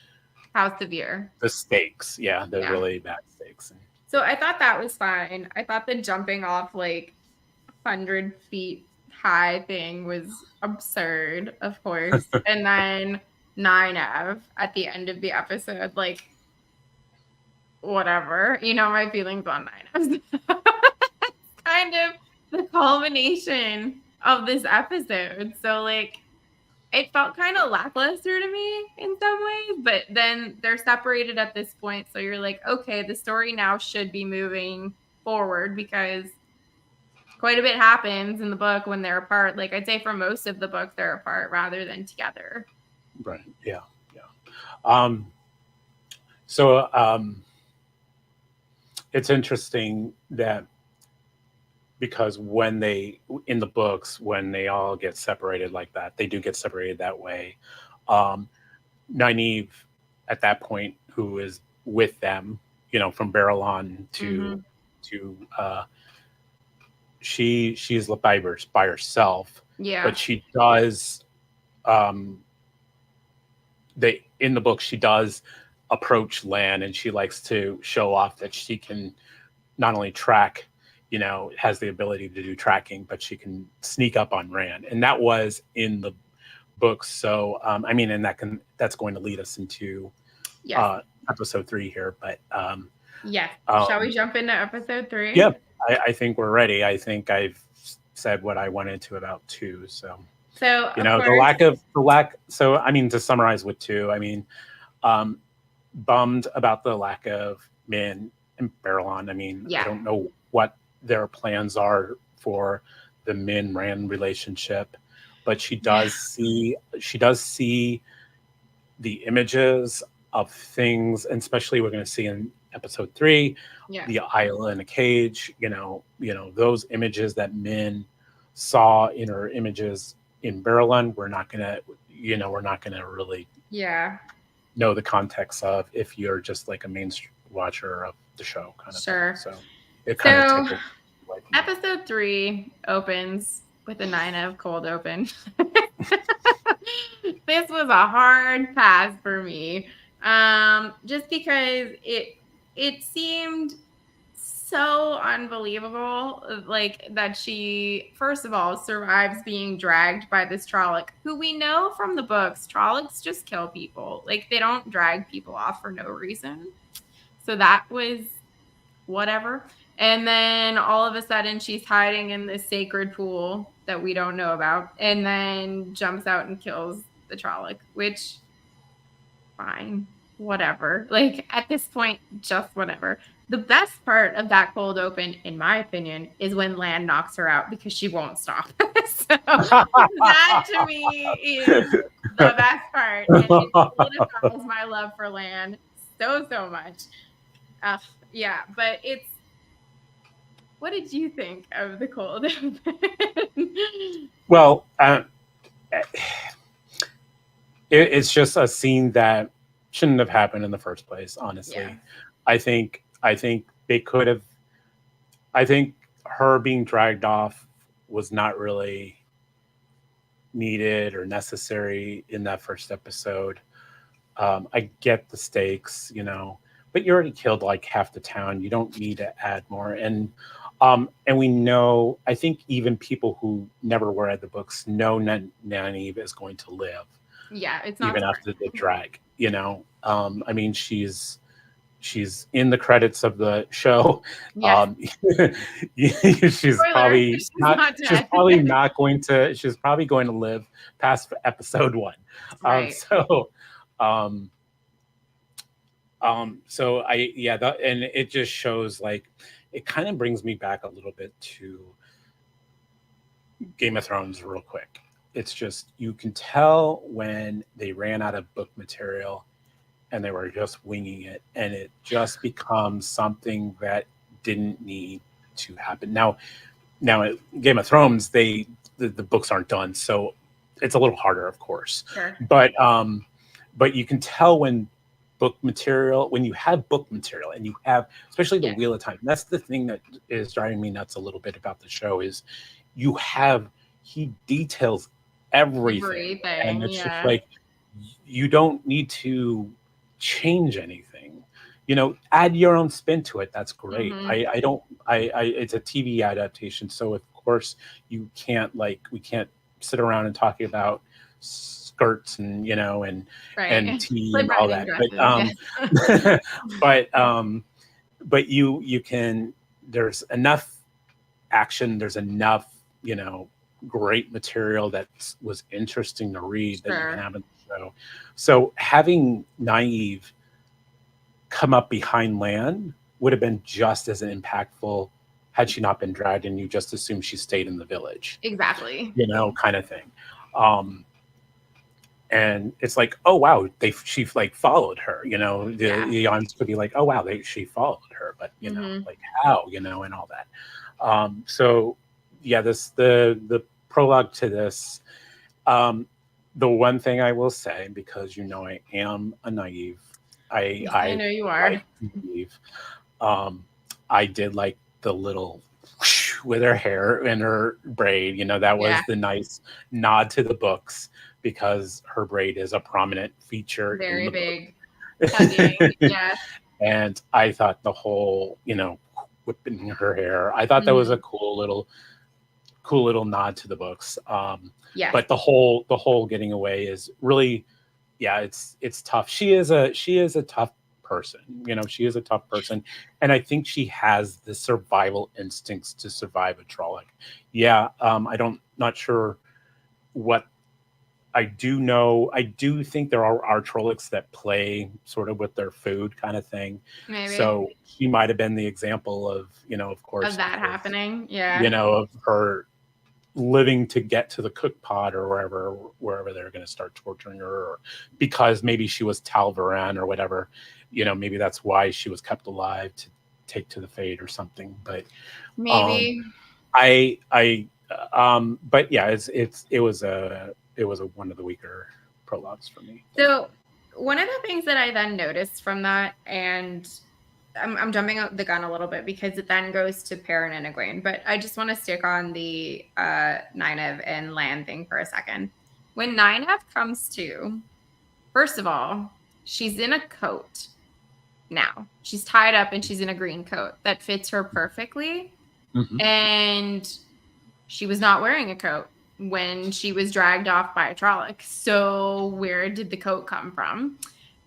How severe. the stakes. Yeah, the Yeah. really bad stakes. So I thought that was fine. I thought the jumping off like 100 feet high thing was absurd, of course. And then Nynaeve at the end of the episode, like whatever. You know my feelings on Nynaeve. It's kind of the culmination of this episode. So like it felt kind of lackluster to me in some ways, but then they're separated at this point. So you're like, okay, the story now should be moving forward because quite a bit happens in the book when they're apart. Like I'd say for most of the book, they're apart rather than together. Right. Yeah. Yeah. Um, so it's interesting that because when they in the books when they all get separated like that, they do get separated that way. Um, Nynaeve at that point, who is with them, from Barrelon Mm-hmm. to she's by herself, Yeah. but she does they in the book she does approach Lan, and she likes to show off that she can not only track has the ability to do tracking, but she can sneak up on Rand, and that was in the books. So I mean, and that's going to lead us into Yes. episode 3 here. But Yes. Shall we jump into episode 3? yeah, I think we're ready. I think I've said what I wanted to about 2. So the lack. So I mean, to summarize with 2, I mean, bummed about the lack of Min and Barrelon. I mean, I don't know what their plans are for the Min Rand relationship, but she does see the images of things, and especially we're going to see in episode 3, the Isla in a cage. Those images that Min saw in her images in Barrelon, we're not gonna really know the context of if you're just like a mainstream watcher of the show kind of thing. So it kind of takes away from episode 3 opens with a 9 of cold open. This was a hard pass for me, just because it seemed so unbelievable, like that she first of all survives being dragged by this Trolloc, who we know from the books Trollocs just kill people. Like, they don't drag people off for no reason. So that was whatever. And then all of a sudden she's hiding in this sacred pool that we don't know about, and then jumps out and kills the Trolloc, which, fine, whatever. Like, at this point, just whatever. The best part of that cold open, in my opinion, is when Lan knocks her out because she won't stop. So that to me is the best part, and it solidifies my love for Lan so much. Yeah, but it's. What did you think of the cold open? Well, it's just a scene that shouldn't have happened in the first place, honestly. Yeah. I think they could have. I think her being dragged off was not really needed or necessary in that first episode. I get the stakes, but you already killed like half the town. You don't need to add more. And we know, I think even people who never read the books know Nynaeve is going to live. Yeah, it's not even after the drag. I mean, she's in the credits of the show. Yeah. She's probably not going to. She's probably going to live past episode 1. Right. So and it just shows, like, it kind of brings me back a little bit to Game of Thrones real quick. It's just, you can tell when they ran out of book material and they were just winging it, and it just becomes something that didn't need to happen. Now Game of Thrones, the books aren't done, so it's a little harder, of course. Sure. But you can tell when you have book material, and you have, especially the Wheel of Time. That's the thing that is driving me nuts a little bit about the show, is he details everything. And it's just like, you don't need to change anything. Add your own spin to it. That's great. Mm-hmm. It's a TV adaptation, so of course we can't sit around and talk about skirts and and tea and all that. But you can. There's enough action. There's enough great material that was interesting to read that you can have in the show. So having Nynaeve come up behind Lan would have been just as impactful had she not been dragged, and you just assume she stayed in the village. Exactly. Kind of thing. And it's like, oh wow, she followed her. The audience could be like, oh wow, she followed her, but like how, and all that. So yeah, the prologue to this. The one thing I will say, because I am a Nynaeve, I know you are. I did like the little with her hair and her braid. That was the nice nod to the books, because her braid is a prominent feature. Very in the big. Hugging, yeah. And I thought the whole, whipping her hair. I thought that was a cool little nod to the books. Yeah. But the whole getting away is really, yeah, it's tough. She is a tough person. She is a tough person, and I think she has the survival instincts to survive a Trolloc. Yeah, not sure what. I do think there are Trollocs that play sort of with their food kind of thing. Maybe. So she might have been the example of, of course, of that happening. Yeah. of her living to get to the cook pot or wherever they're going to start torturing her, or because maybe she was Talvaran or whatever. Maybe that's why she was kept alive to take to the fate or something. But maybe but yeah, it was one of the weaker prologues for me. So one of the things that I then noticed from that, and I'm jumping the gun a little bit because it then goes to Perrin and Egwene, but I just want to stick on the Nynaeve and Lan thing for a second. When Nynaeve comes to, first of all, she's in a coat now. She's tied up and she's in a green coat that fits her perfectly. Mm-hmm. And she was not wearing a coat when she was dragged off by a Trolloc. So where did the coat come from?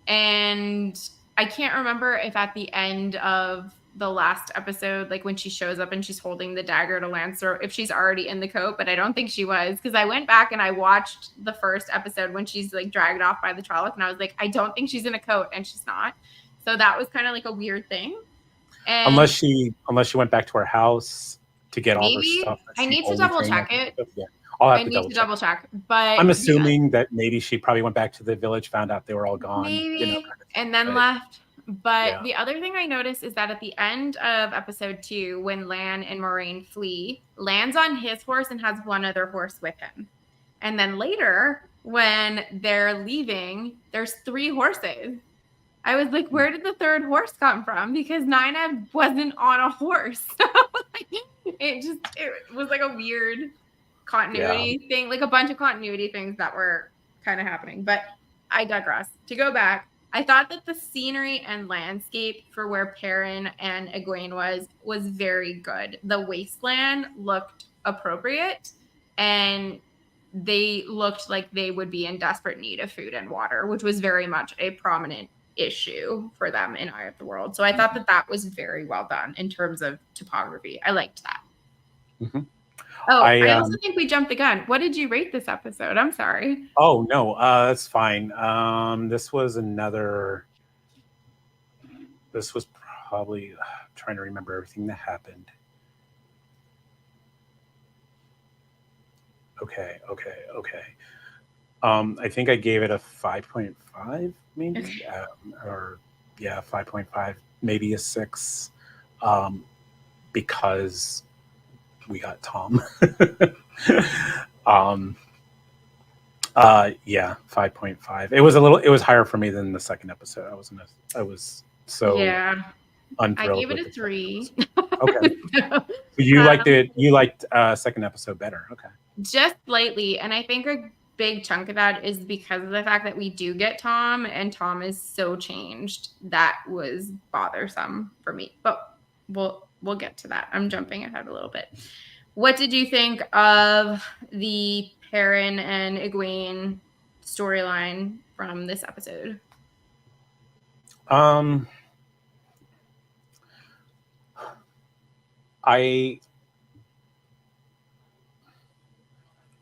And I can't remember if at the end of the last episode, like when she shows up and she's holding the dagger to Lan's throat, if she's already in the coat, but I don't think she was, because I went back and I watched the first episode when she's like dragged off by the Trolloc, and I was like, I don't think she's in a coat, and she's not. So that was kind of like a weird thing. And unless she went back to her house to get all her stuff. I need to double check it. Yeah. I'll have I to need to double check, but I'm assuming that maybe she probably went back to the village, found out they were all gone, maybe, and then left. But the other thing I noticed is that at the end of episode 2, when Lan and Moraine flee, Lan's on his horse and has one other horse with him. And then later, when they're leaving, there's 3 horses. I was like, where did the 3rd horse come from? Because Nynaeve wasn't on a horse. it was like a weird continuity thing, like a bunch of continuity things that were kind of happening. But I digress. To go back, I thought that the scenery and landscape for where Perrin and Egwene was very good. The wasteland looked appropriate, and they looked like they would be in desperate need of food and water, which was very much a prominent issue for them in Eye of the World. So I thought that was very well done in terms of topography. I liked that. Mm-hmm. Oh, I also think we jumped the gun. What did you rate this episode? I'm sorry. Oh, no, that's fine. This was probably, trying to remember everything that happened. Okay. I think I gave it a 5.5, maybe, Okay. 5.5, maybe a 6, because we got Tom. 5.5. It was higher for me than the second episode. I was so unthrilled. I gave it a 3. Okay. You liked second episode better. Okay. Just slightly, and I think a big chunk of that is because of the fact that we do get Tom, and Tom is so changed. That was bothersome for me. But we'll get to that. I'm jumping ahead a little bit. What did you think of the Perrin and Egwene storyline from this episode?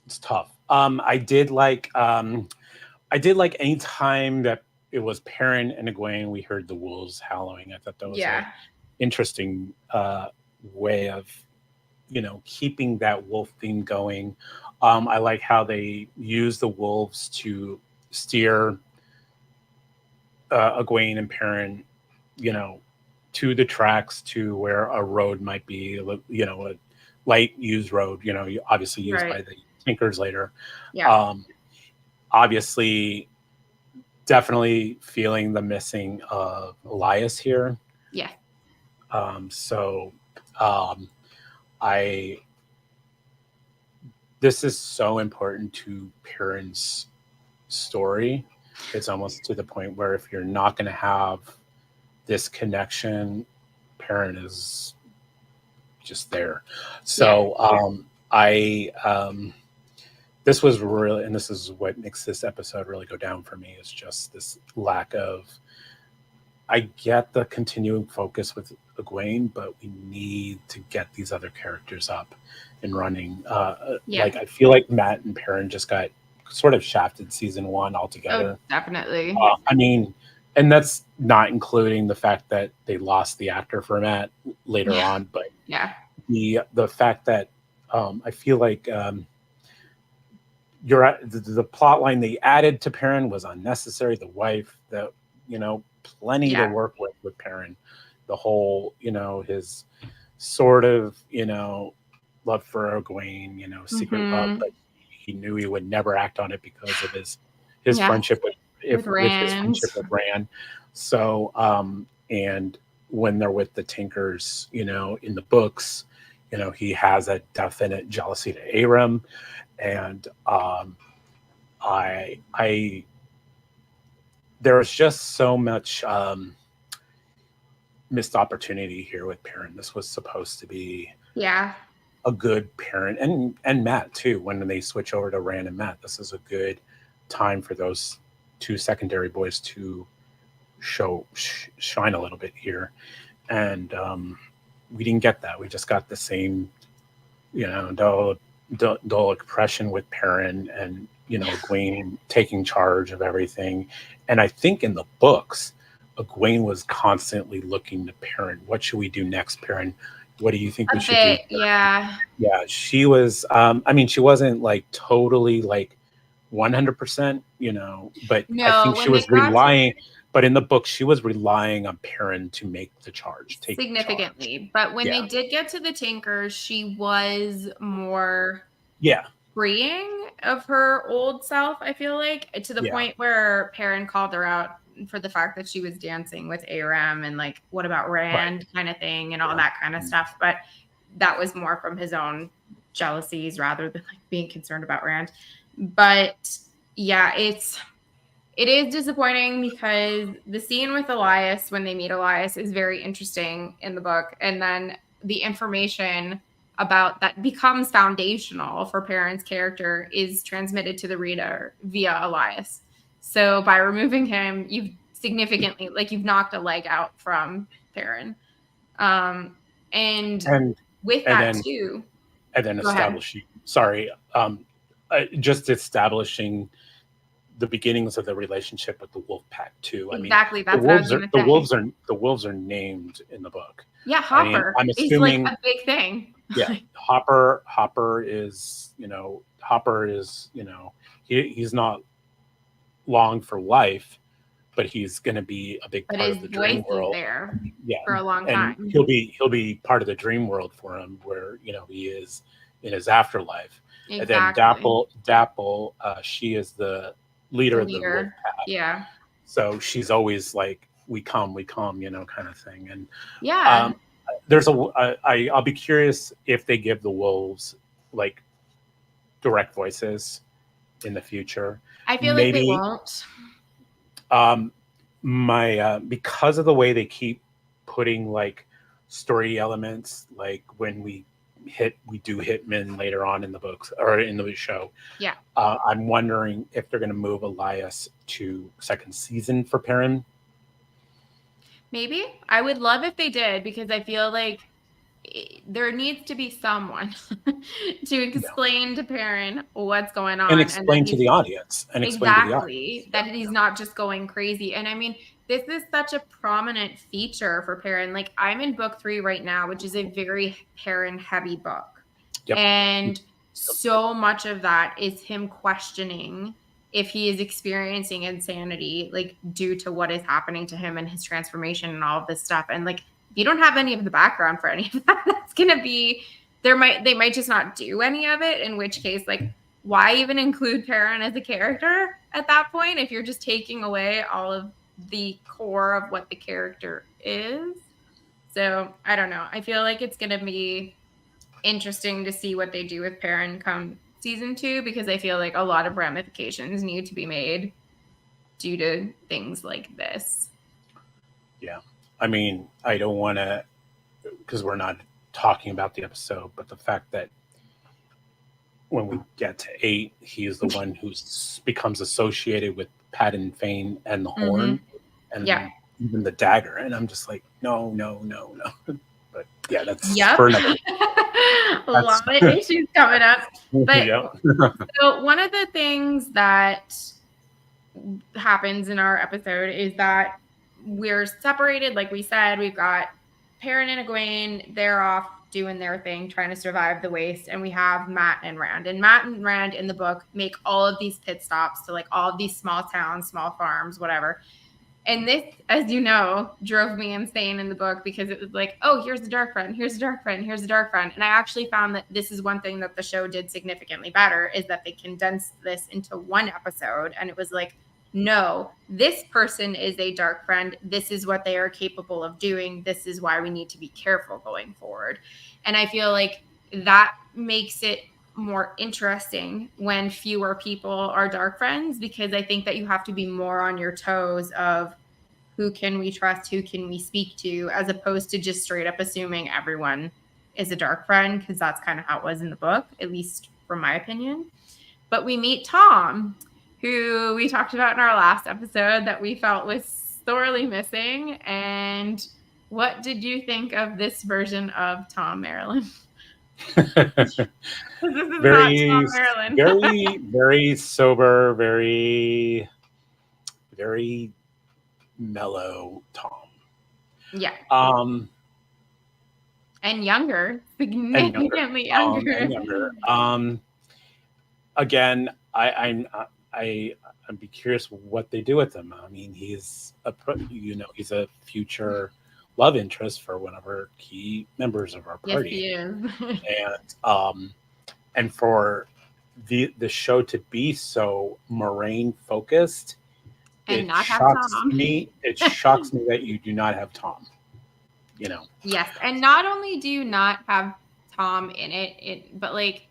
It's tough. I did like any time that it was Perrin and Egwene, we heard the wolves howling. I thought that was an interesting way of, keeping that wolf theme going. I like how they use the wolves to steer Egwene and Perrin, to the tracks, to where a road might be, a light used road, obviously used by the Tinkers later. Obviously, definitely feeling the missing of Elias here. Yeah. This is so important to Perrin's story. It's almost to the point where if you're not going to have this connection, Perrin is just there. So this was really, and this is what makes this episode really go down for me, is just this lack of. I get the continuing focus with Egwene, but we need to get these other characters up and running. Like, I feel like Matt and Perrin just got sort of shafted season 1 altogether. Oh, definitely. I mean, and that's not including the fact that they lost the actor for Matt later on, but the fact that I feel like the plot line they added to Perrin was unnecessary. The wife, plenty to work with Perrin. The whole, his sort of, love for Egwene, secret love, but he knew he would never act on it because of his friendship with his friendship with Rand. So, and when they're with the Tinkers, in the books, he has a definite jealousy to Aram, and there's just so much missed opportunity here with Perrin. This was supposed to be a good parent, and Matt too. When they switch over to Rand and Matt, this is a good time for those two secondary boys to shine a little bit here, and we didn't get that. We just got the same, dull oppression with Perrin, and Egwene taking charge of everything. And I think in the books, Egwene was constantly looking to Perrin. What should we do next, Perrin? What do you think we should do? Yeah, she was. She wasn't like totally like 100%, but I think she was relying. But in the book, she was relying on Perrin to make the charge, significantly. But when they did get to the Tinkers, she was more freeing of her old self, I feel like, to the point where Perrin called her out for the fact that she was dancing with Aram and like, what about Rand kind of thing and all that kind of stuff. But that was more from his own jealousies rather than like being concerned about Rand. But it is disappointing because the scene with Elias, when they meet Elias, is very interesting in the book. And then the information about that becomes foundational for Perrin's character is transmitted to the reader via Elias. So by removing him, you've significantly, you've knocked a leg out from Perrin. And with that too. And then establishing, just establishing the beginnings of the relationship with the wolf pack too. Exactly. That's the wolves are named in the book. Yeah, Hopper. I'm assuming is like a big thing. Yeah, Hopper is he's not long for life, but he's going to be a big part of the dream world there for a long time. And he'll be part of the dream world for him, where he is in his afterlife. Exactly. And then Dapple, she is the leader of the wolf pack. Yeah. So she's always like, we come, kind of thing. And I'll be curious if they give the wolves like direct voices in the future. I feel like they won't. Because of the way they keep putting like story elements, like when we do Hitman later on in the books or in the show. Yeah. I'm wondering if they're going to move Elias to second season for Perrin. Maybe. I would love if they did, because I feel like there needs to be someone to explain to Perrin what's going on and explain to the audience that he's not just going crazy. And I mean, this is such a prominent feature for Perrin. Like, I'm in book 3 right now, which is a very Perrin heavy book. Yep. And so much of that is him questioning if he is experiencing insanity, like due to what is happening to him and his transformation and all of this stuff. And like, if you don't have any of the background for any of that, that's going to be, they might just not do any of it, in which case, like, why even include Perrin as a character at that point if you're just taking away all of the core of what the character is? So I don't know. I feel like it's going to be interesting to see what they do with Perrin come season 2, because I feel like a lot of ramifications need to be made due to things like this. Yeah. I mean, I don't want to, because we're not talking about the episode, but the fact that when we get to 8, he is the one who becomes associated with Pat and Fane and the horn and Yeah. even the dagger. And I'm just like, no. But yeah, that's Yep. for another. A lot of issues coming up. But Yep. so one of the things that happens in our episode is that we're separated. Like we said, we've got Perrin and Egwene. They're off doing their thing, trying to survive the waste. And we have Matt and Rand. And Matt and Rand in the book make all of these pit stops to like all of these small towns, small farms, whatever. And this, as you know, drove me insane in the book because it was like, oh, here's a dark friend, here's a dark friend, here's a dark friend. And I actually found that this is one thing that the show did significantly better, is that they condensed this into one episode. And it was like, no, this person is a dark friend. This is what they are capable of doing. This is why we need to be careful going forward. And I feel like that makes it more interesting when fewer people are dark friends, because I think that you have to be more on your toes of who can we trust, who can we speak to, as opposed to just straight up assuming everyone is a dark friend, because that's kind of how it was in the book, at least from my opinion. But we meet Tom, who we talked about in our last episode that we felt was sorely missing. And what did you think of this version of Tom, Marilyn? very sober, very mellow Tom. Yeah. And younger, significantly younger. Again, I'd be curious what they do with him. I mean, he's a future love interest for one of our key members of our party. Yes, he is. and for the show to be so Moraine focused, and it not have shocks Tom. me. It shocks me that you do not have Tom. Yes, and not only do you not have Tom in it, but like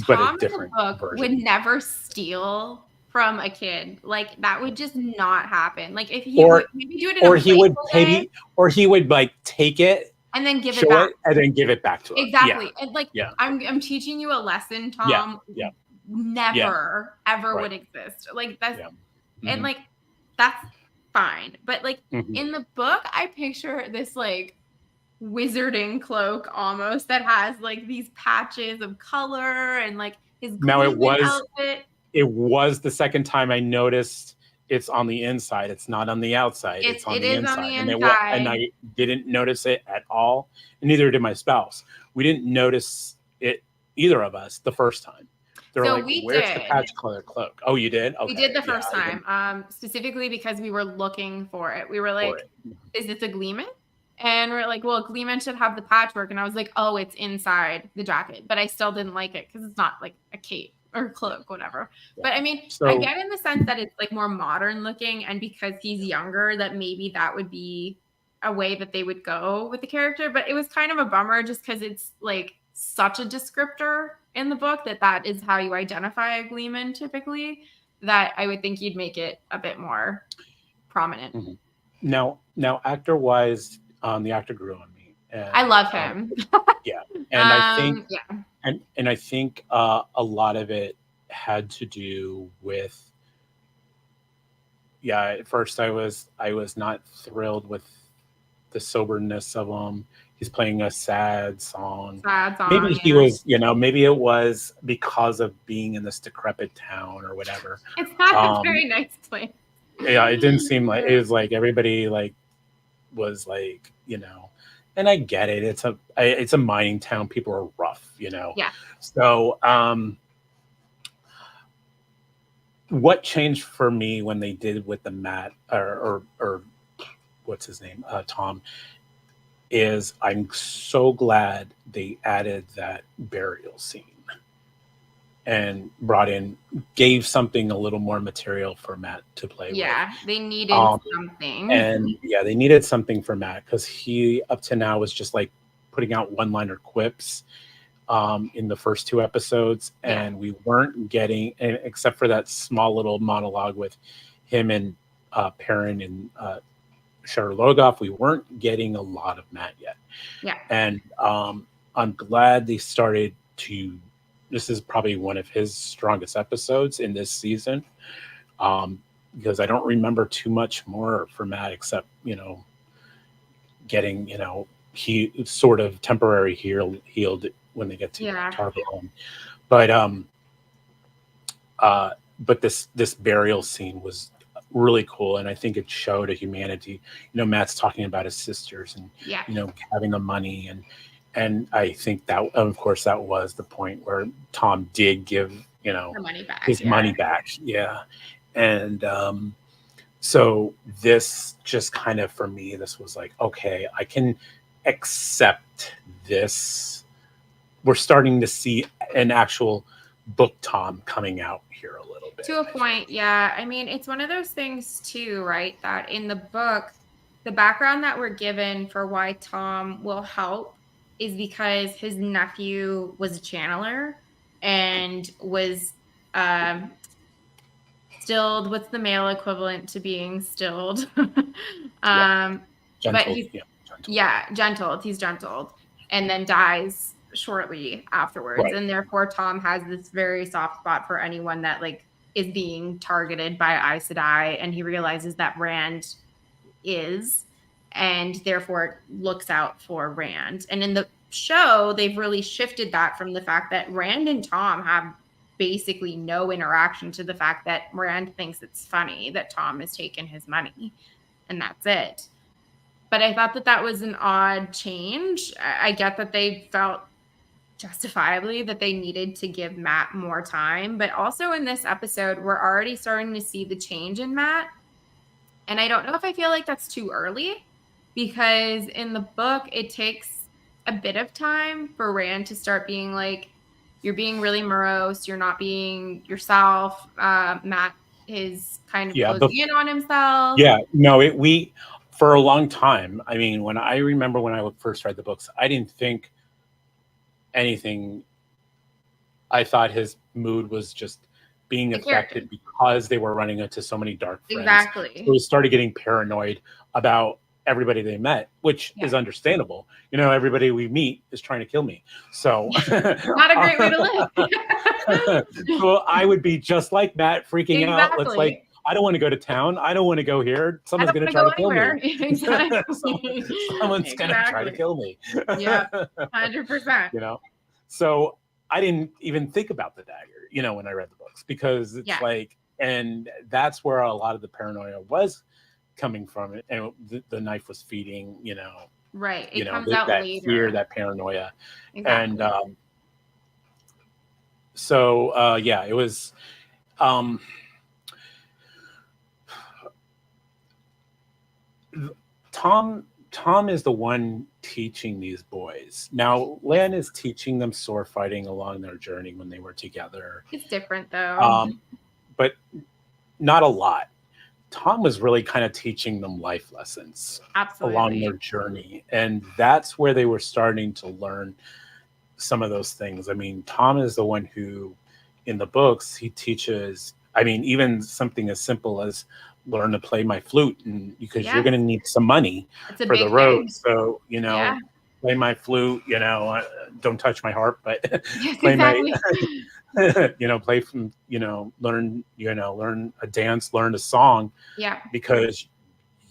Tom in the book would never steal from a kid. Like that would just not happen. Like if he would maybe do it in or he would like take it and then give it back and then give it back to him. Exactly. Yeah. And like I'm teaching you a lesson, Tom. Yeah. Never ever would exist. Like that's and like that's fine. But like in the book, I picture this like wizarding cloak almost that has like these patches of color and like his outfit. It was the second time I noticed it's on the inside. It's not on the outside. It's on the inside. And I didn't notice it at all. And neither did my spouse. We didn't notice it, either of us, the first time. They were where's the patch color cloak? Oh, you did? Okay. We did the first time, specifically because we were looking for it. We were like, is this a Gleeman? And we're like, well, Gleeman should have the patchwork. And I was like, oh, it's inside the jacket. But I still didn't like it because it's not like a cape or cloak, whatever. Yeah. But I mean, I get in the sense that it's like more modern looking. And because he's younger, that maybe that would be a way that they would go with the character. But it was kind of a bummer just because it's like such a descriptor in the book that is how you identify a Gleeman typically, that I would think you'd make it a bit more prominent. Mm-hmm. Now actor wise, the actor grew on me. And, I love him. Yeah. And I think and I think a lot of it had to do with at first I was not thrilled with the soberness of him. He's playing a sad song. Maybe he was, maybe it was because of being in this decrepit town or whatever. It's not a very nice place. Yeah, it didn't seem like it was like everybody like was like, and I get it. It's a mining town. People are rough, Yeah. So what changed for me when they did with the Matt or what's his name, Tom, is I'm so glad they added that burial scene and gave something a little more material for Matt to play with. Yeah, they needed something. And they needed something for Matt because he up to now was just like putting out one-liner quips in the first 2 episodes. And we weren't getting, except for that small little monologue with him and Perrin and Logoff, we weren't getting a lot of Matt yet. Yeah. And I'm glad they started to. This is probably one of his strongest episodes in this season, because I don't remember too much more for Matt except getting he sort of temporary healed when they get to Yeah. Target. But but this burial scene was really cool, and I think it showed a humanity. Matt's talking about his sisters and Yeah. having the money, and I think that, of course, that was the point where Tom did give Her money back. his money back. Yeah. And so this just kind of, for me, this was like, okay, I can accept this. We're starting to see an actual book Tom coming out here a little bit. To a point, yeah. I mean, it's one of those things too, right? That in the book, the background that we're given for why Tom will help is because his nephew was a channeler and was stilled. What's the male equivalent to being stilled? But Gentled, he's gentled. gentled. He's gentled, and then dies shortly afterwards. Right. And therefore, Tom has this very soft spot for anyone that is being targeted by Aes Sedai, and he realizes that Rand is, and therefore looks out for Rand. And in the show, they've really shifted that from the fact that Rand and Tom have basically no interaction to the fact that Rand thinks it's funny that Tom has taken his money, and that's it. But I thought that was an odd change. I get that they felt justifiably that they needed to give Matt more time, but also in this episode, we're already starting to see the change in Matt. And I don't know if I feel like that's too early, because in the book, it takes a bit of time for Rand to start being like, you're being really morose, you're not being yourself. Matt is kind of closing in on himself. Yeah, no, we for a long time. I mean, when I first read the books, I didn't think anything. I thought his mood was just being affected because they were running into so many dark friends. Exactly. So he started getting paranoid about everybody they met, which is understandable. Everybody we meet is trying to kill me. So not a great way to live. So I would be just like Matt, freaking out. Let's I don't want to go to town. I don't want to go here. Someone's going to try to kill me. Exactly. Someone's going to try to kill me. Yeah, 100%. So I didn't even think about the dagger, when I read the books, because it's and that's where a lot of the paranoia was coming from. And the knife was feeding, right. It comes that later. Fear, that paranoia. Exactly. And so, it was, Tom is the one teaching these boys. Now, Lan is teaching them sword fighting along their journey when they were together. It's different, though. But not a lot. Tom was really kind of teaching them life lessons along their journey. And that's where they were starting to learn some of those things. I mean, Tom is the one who, in the books, he teaches, even something as simple as learn to play my flute, and because you're going to need some money for the road. So, play my flute, don't touch my harp, but play my, play from, learn a dance, learn a song. Yeah. Because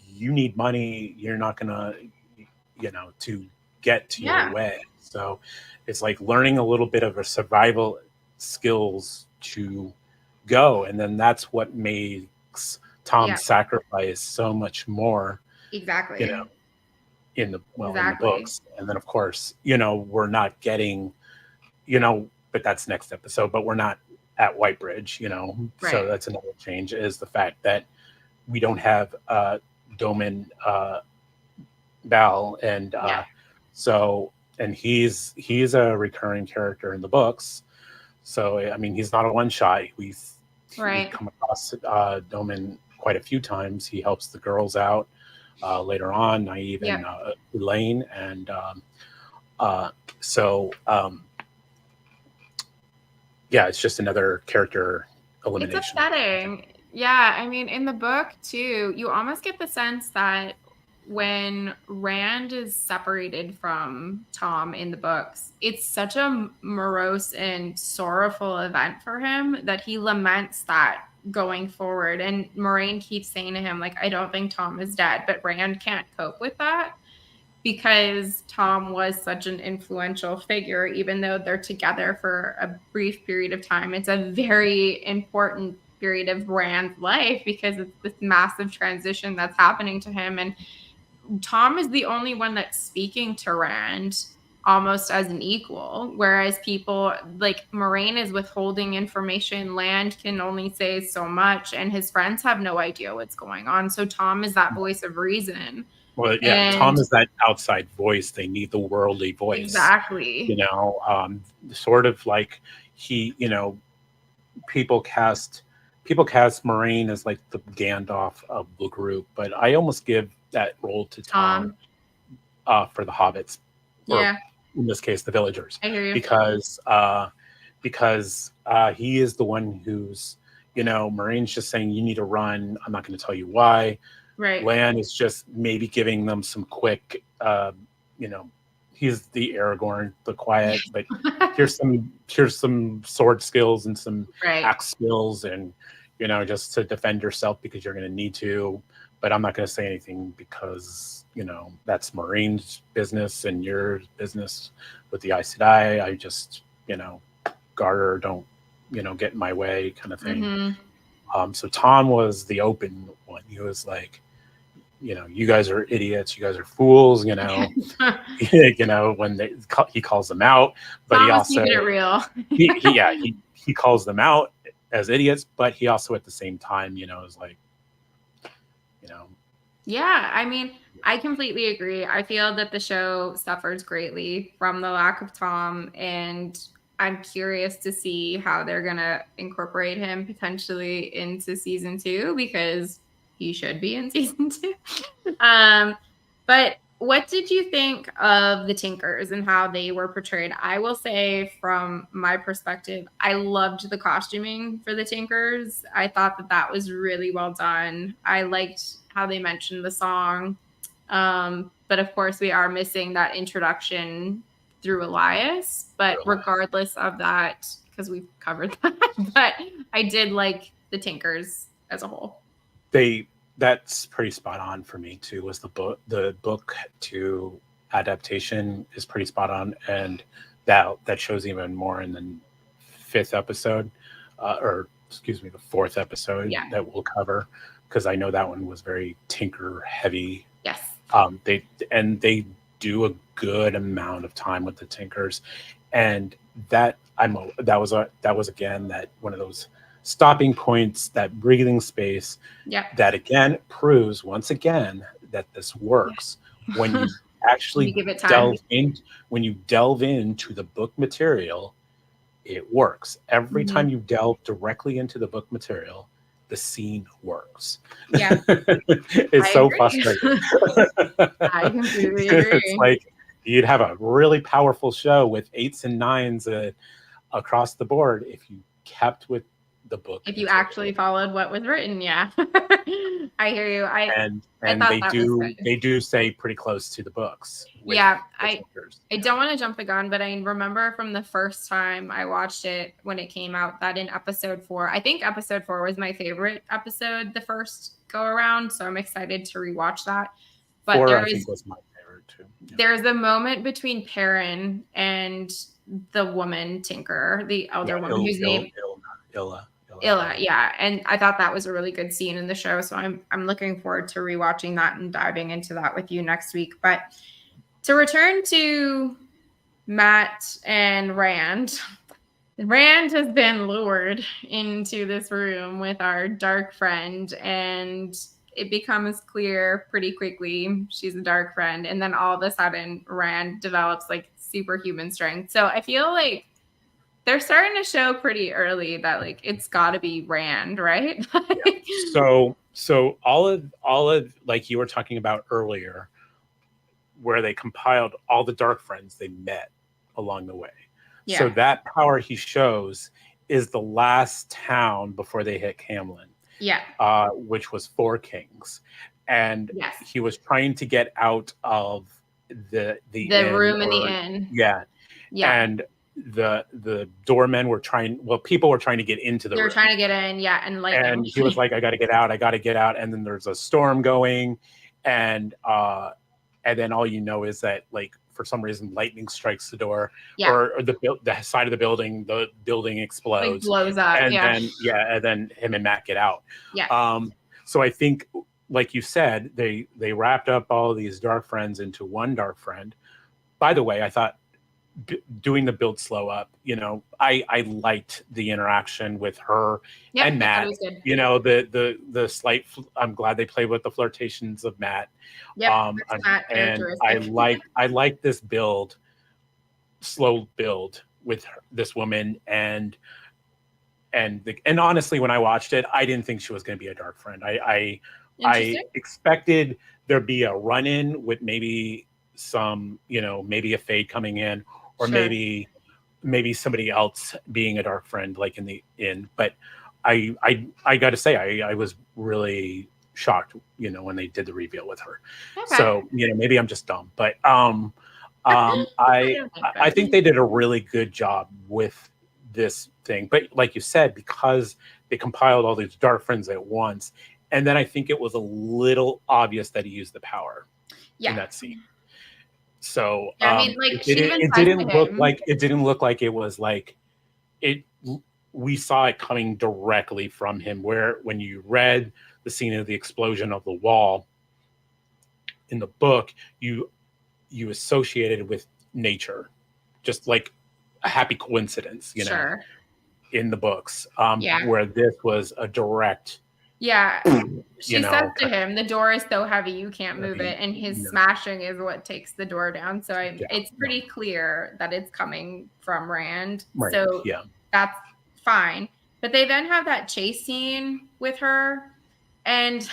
you need money. You're not going to, to get to your way. So it's like learning a little bit of a survival skills to go. And then that's what makes Tom's sacrifice so much more, exactly, in the books. And then, of course, we're not getting, but that's next episode, but we're not at Whitebridge, right. So that's another change, is the fact that we don't have Doman Bal, and so, and he's a recurring character in the books. So he's not a one shot. We've come across Doman quite a few times. He helps the girls out later on, Naive and Elaine, and it's just another character elimination. It's upsetting. Yeah, in the book too, you almost get the sense that when Rand is separated from Tom in the books, it's such a morose and sorrowful event for him that he laments that going forward. And Moraine keeps saying to him, like, I don't think Tom is dead, but Rand can't cope with that because Tom was such an influential figure, even though they're together for a brief period of time. It's a very important period of Rand's life because it's this massive transition that's happening to him. And Tom is the only one that's speaking to Rand almost as an equal, whereas people like Moraine is withholding information. Land can only say so much, and his friends have no idea what's going on. So Tom is that voice of reason. Well, yeah, Tom And is that outside voice. They need the worldly voice. exactly. Sort of like he, people cast Moraine as like the Gandalf of the group, but I almost give that role to Tom for the hobbits, or Yeah, in this case, the villagers, I hear you. because he is the one who's, Moraine's just saying you need to run. I'm not going to tell you why. Right. Lan is just maybe giving them some quick, he's the Aragorn, the quiet, but here's some sword skills and some Right. axe skills, and just to defend yourself because you're going to need to. But I'm not going to say anything because that's Moraine's business and your business with the Aes Sedai. I just Garter, don't get in my way, kind of thing. Mm-hmm. So Tom was the open one. He was like, you guys are idiots, you guys are fools, when he calls them out, but Tom he also keeping it real. he calls them out as idiots, but he also at the same time, is like, Yeah, I mean, I completely agree. I feel that the show suffers greatly from the lack of Tom, and I'm curious to see how they're going to incorporate him potentially into season 2 because he should be in season 2. But what did you think of the Tinkers and how they were portrayed? I will say, from my perspective, I loved the costuming for the Tinkers. I thought that was really well done. I liked how they mentioned the song. But of course, we are missing that introduction through Elias. But regardless of that, because we've covered that, but I did like the Tinkers as a whole. That's pretty spot on for me too. Was the book to adaptation is pretty spot on, and that shows even more in the 5th episode, or excuse me, the 4th episode that we'll cover, because I know that one was very Tinker heavy. Yes. They do a good amount of time with the Tinkers, and that was again that one of those stopping points, that breathing space, that again proves once again that this works when you actually when you delve into the book material. It works every time you delve directly into the book material. The scene works. Yeah, it's so frustrating. I completely agree. It's like you'd have a really powerful show with 8s and 9s across the board if you kept with the book. If you actually followed what was written, I hear you. And they do stay pretty close to the books. I don't want to jump the gun, but I remember from the first time I watched it when it came out that in episode 4, I think episode 4 was my favorite episode the first go around, so I'm excited to rewatch that. But 4, I think was my favorite too. There's a moment between Perrin and the woman Tinker, the elder woman whose name Illa, and I thought that was a really good scene in the show, so I'm looking forward to rewatching that and diving into that with you next week. But to return to Matt and Rand has been lured into this room with our dark friend, and it becomes clear pretty quickly she's a dark friend, and then all of a sudden Rand develops like superhuman strength. So I feel like they're starting to show pretty early that like it's got to be Rand, right? So all of like you were talking about earlier, where they compiled all the dark friends they met along the way. Yeah. So that power he shows is the last town before they hit Camlin. Yeah. Which was 4 Kings. and Yes. he was trying to get out of the inn, room in the inn. Yeah. And the doormen were people were trying to get into the room. They were trying to get in, and lightning. And he was like, I got to get out. And then there's a storm going. And then all you know is that, like, for some reason, lightning strikes the door, or the side of the building explodes, like, blows up. And then him and Matt get out. So I think, like you said, they wrapped up all these dark friends into one dark friend. By the way, I thought doing the build slow up, I liked the interaction with her and Matt. The slight. I'm glad they played with the flirtations of Matt. And I like this slow build with this woman, and honestly, when I watched it, I didn't think she was going to be a dark friend. I expected there'd be a run-in with maybe some, maybe a fade coming in, or maybe somebody else being a dark friend, like in the inn. But I got to say, I was really shocked, when they did the reveal with her. So, maybe I'm just dumb, but I think they did a really good job with this thing. But like you said, because they compiled all these dark friends at once, and then I think it was a little obvious that he used the power in that scene. So it didn't look like it was like it. We saw it coming directly from him. Where when you read the scene of the explosion of the wall in the book, you associated with nature, just like a happy coincidence, in the books. Where this was a direct. She says to him, the door is so heavy you can't move it, and his smashing is what takes the door down. So it's pretty clear that it's coming from Rand. So that's fine. But they then have that chase scene with her, and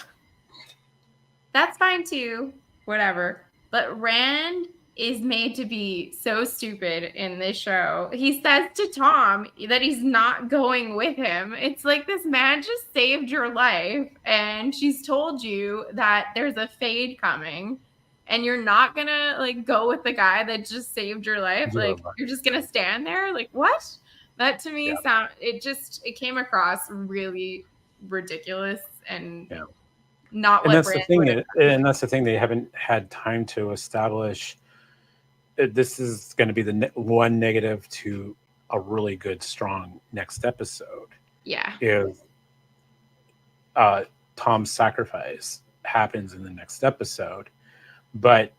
that's fine too, whatever. But Rand is made to be so stupid in this show. He says to Tom that he's not going with him. It's like, this man just saved your life, and she's told you that there's a fade coming, and you're not gonna like go with the guy that just saved your life. Like, you're just gonna stand there. Like, what? That to me it came across really ridiculous and not what Rand would have done. And that's the thing, they haven't had time to establish. This is going to be the one negative to a really good, strong next episode. Is Tom's sacrifice happens in the next episode, but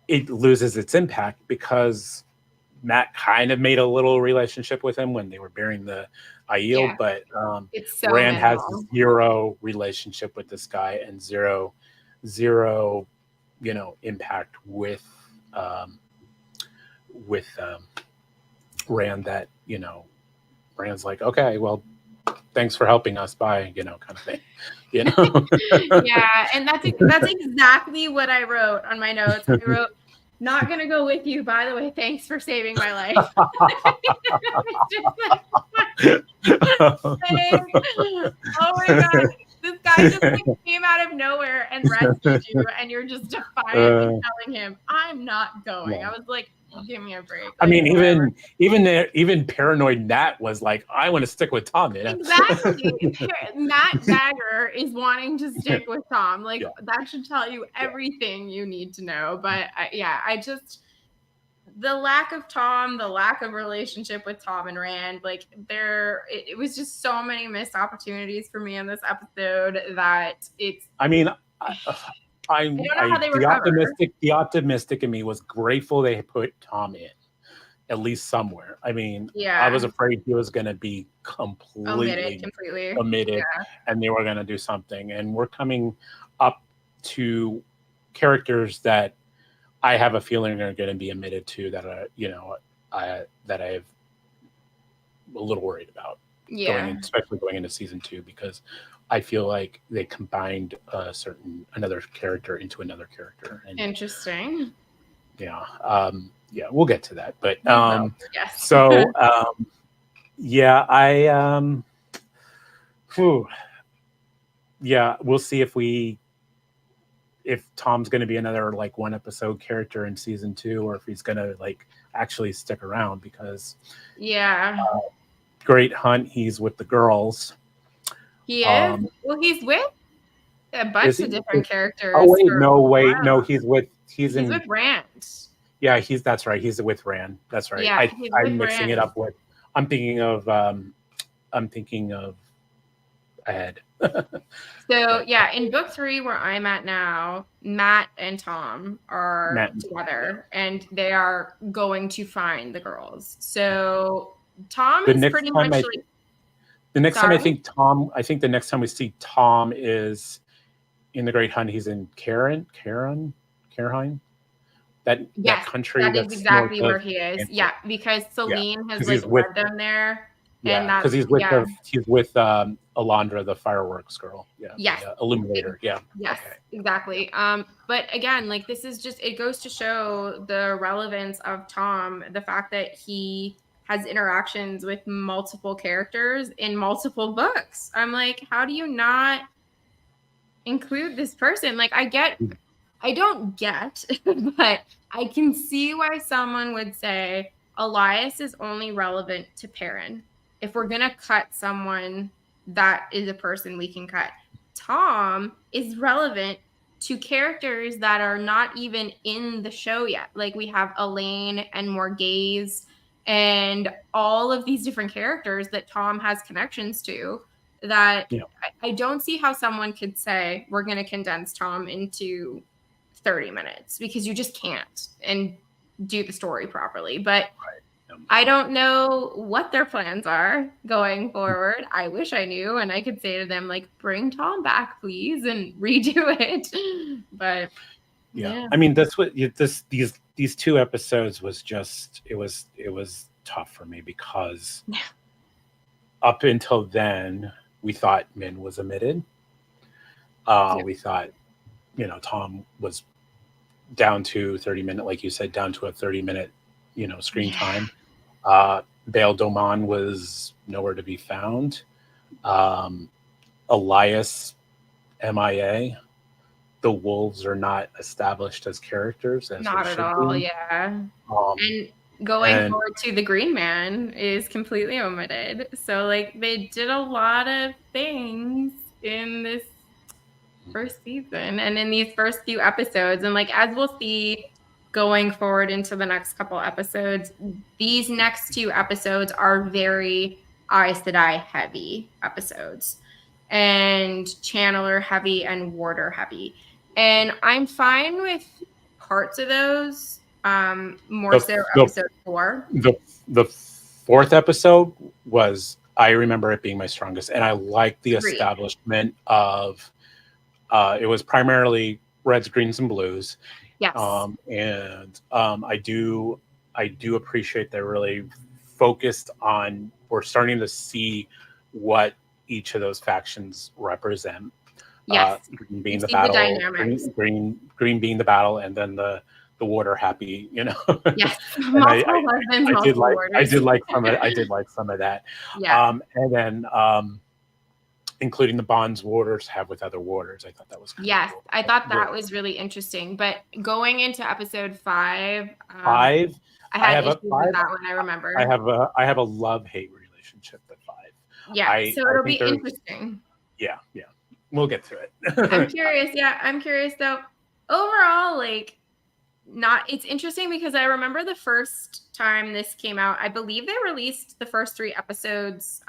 it loses its impact because Matt kind of made a little relationship with him when they were burying the Aiel, but Rand has zero relationship with this guy and zero impact with Rand, that Rand's like, okay, well, thanks for helping us, bye, kind of thing. And that's exactly what I wrote on my notes. I wrote, not gonna go with you, by the way, thanks for saving my life. Oh my god, this guy just came out of nowhere and rescued you, and you're just defiantly telling him, I'm not going. I was like, give me a break. Like, I mean, even paranoid Nat was like, I want to stick with Tom. Exactly. Matt Dagger is wanting to stick with Tom. Like, that should tell you everything you need to know. But I just, the lack of Tom, the lack of relationship with Tom and Rand, like, it was just so many missed opportunities for me in this episode that it's. I mean, the optimistic in me was grateful they put Tom in, at least somewhere. I mean, I was afraid he was going to be completely omitted, and they were going to do something. And we're coming up to characters that I have a feeling are going to be omitted too, that that I'm a little worried about. Especially going into season 2, because I feel like they combined another character into another character. And, interesting. We'll get to that. But yes. So Whew. Yeah, we'll see if Tom's going to be another like one episode character in season 2, or if he's going to like actually stick around, because Yeah. Great Hunt, he's with the girls. He is? Well, he's with a bunch of different characters. Oh wait, no, he's He's in with Rand. yeah, that's right. He's with Rand. That's right. Yeah, he's with I'm mixing Rand. it up with I'm thinking of Ed. So yeah, in book 3 where I'm at now, Matt and Tom are together and they are going to find the girls. So Tom is pretty much like the next time I think the next time we see Tom is in the Great Hunt. He's in Cairhien. That country. That is exactly where he is. Yeah, because Celine has like led them there. Yeah, because he's with Alondra, the fireworks girl. Yeah. Yes. The illuminator. Yeah. Yes, exactly. But again, like this is just, it goes to show the relevance of Tom, the fact that he has interactions with multiple characters in multiple books. I'm like, how do you not include this person? Like I don't get, but I can see why someone would say Elias is only relevant to Perrin. If we're going to cut someone, that is a person we can cut. Tom is relevant to characters that are not even in the show yet. Like we have Elaine and Morgaze and all of these different characters that Tom has connections to, that I don't see how someone could say we're going to condense Tom into 30 minutes, because you just can't and do the story properly. But I don't know what their plans are going forward. I wish I knew and I could say to them, like, bring Tom back, please, and redo it. But yeah. I mean, that's what these 2 episodes was just, it was tough for me, because up until then we thought Min was omitted. We thought, Tom was down to 30 minute, like you said, down to a 30-minute, screen time. Bail Doman was nowhere to be found. Elias, MIA. The wolves are not established as characters. Not at all, yeah. And going forward to the Green Man is completely omitted. So, like, they did a lot of things in this first season and in these first few episodes. And like, as we'll see going forward into the next couple episodes, these next 2 episodes are very Aes Sedai heavy episodes, and Chandler heavy and Warder heavy. And I'm fine with parts of those, more so episode 4. The 4th episode was, I remember it being my strongest, and I like the establishment of it was primarily reds, greens, and blues. Yes. And I do appreciate they're really focused on, we're starting to see what each of those factions represent. Yes. Green being the battle, green being the battle, and then the Warder happy, Yes. I did like some of that. Yeah. And then including the bonds warders have with other warders. I thought that was cool. I thought that was really interesting. But going into episode 5, I had issues with that one. I remember. I have a love-hate relationship with 5. Yeah, so it'll be interesting. Yeah, we'll get to it. I'm curious. Yeah, I'm curious though. Overall, like, it's interesting because I remember the first time this came out, I believe they released the first 3 episodes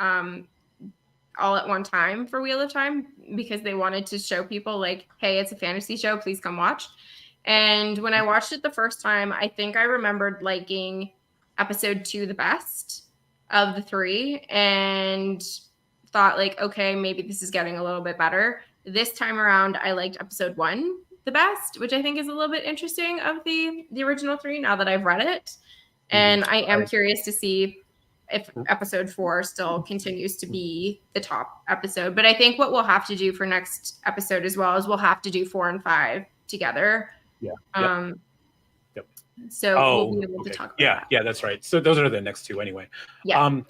all at one time for Wheel of Time, because they wanted to show people like, hey, it's a fantasy show, please come watch. And when I watched it the first time, I think I remembered liking episode 2 the best of the 3, and thought like, okay, maybe this is getting a little bit better. This time around, I liked episode 1 the best, which I think is a little bit interesting of the original 3 now that I've read it. And I am curious to see if episode 4 still continues to be the top episode. But I think what we'll have to do for next episode as well is we'll have to do 4 and 5 together. Yeah. So we'll be able to talk about that. Yeah, that's right. So those are the next 2 anyway. Yeah. I'm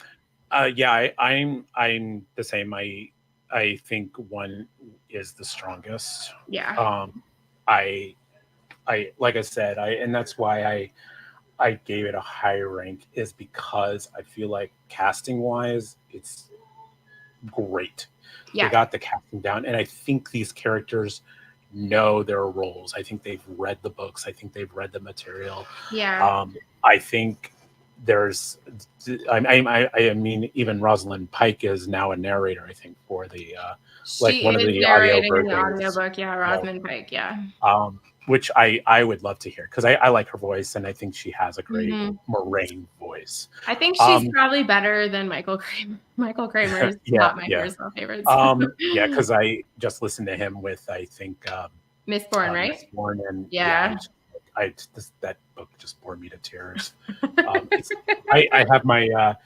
the same. I think one is the strongest. Yeah. I like I said, and that's why I gave it a high rank, is because I feel like casting wise, it's great. They Yeah. got the casting down, and I think these characters know their roles. I think they've read the books. I think they've read the material. Yeah. I think there's, I mean, even Rosalind Pike is now a narrator. I think for the like She one of is the audio narrating in the versions. audiobook. Yeah, You know, Rosamund Pike. Yeah. which I would love to hear, because I like her voice, and I think she has a great Hmm. Moraine voice. I think she's Um, probably better than Michael Kramer. Michael Kramer is yeah, not my yeah, personal favorite. yeah, because I just listened to him with, I think, Mistborn, Miss right? Bourne, and yeah, Yeah. that book just bored me to tears. It's, I have my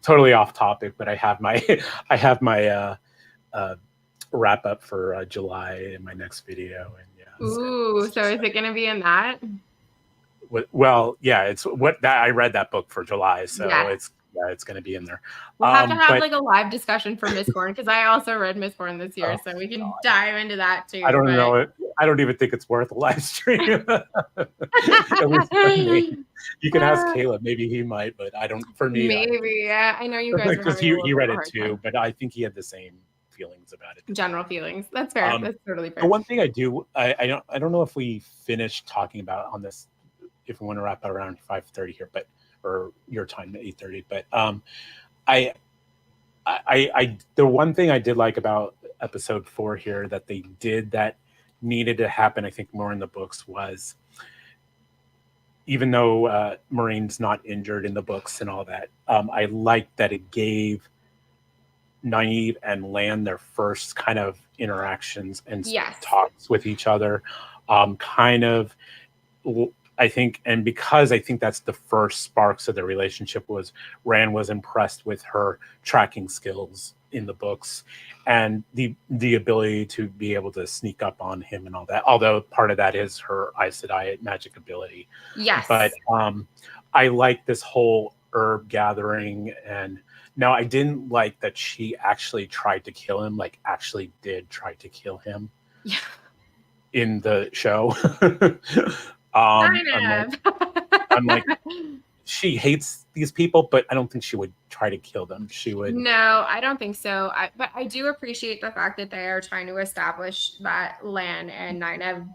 totally off topic, but I have my I have my uh, wrap up for July in my next video, and yeah, Ooh, so is it going to be in that? well, yeah, it's what that I read that book for July, so Yes. it's going to be in there. We'll have to have But like a live discussion for Mistborn because I also read Mistborn this year, oh so we can God, dive into that I too. don't But know it. I don't even think it's worth a live stream. At least for me. You can ask Caleb. Maybe he might, but I don't. For me, I don't think, maybe. Yeah, I know you guys are because having a he little bit read of a it hard too, time. but I think he had the same feelings about it. General feelings. That's fair. Um, That's totally the fair. one thing I don't know if we finished talking about on this, if we want to wrap up around 5:30 here, but or your time at 8:30, but I the one thing I did like about episode 4 here that they did that needed to happen, I think, more in the books, was, even though Marine's not injured in the books and all that, I liked that it gave Nynaeve and Lan their first kind of interactions and Yes. talks with each other. Kind of, I think, and because I think that's the first sparks of the relationship, was Rand was impressed with her tracking skills in the books, and the ability to be able to sneak up on him and all that. Although part of that is her Aes Sedai magic ability, but Yes. I like this whole herb gathering. And now I didn't like that she actually tried to kill him, like actually did try to kill him Yeah. in the show. Kind I'm like, of. she hates these people, but I don't think she would try to kill them. She would. No, I don't think so. But I do appreciate the fact that they are trying to establish that Lan and Nynaeve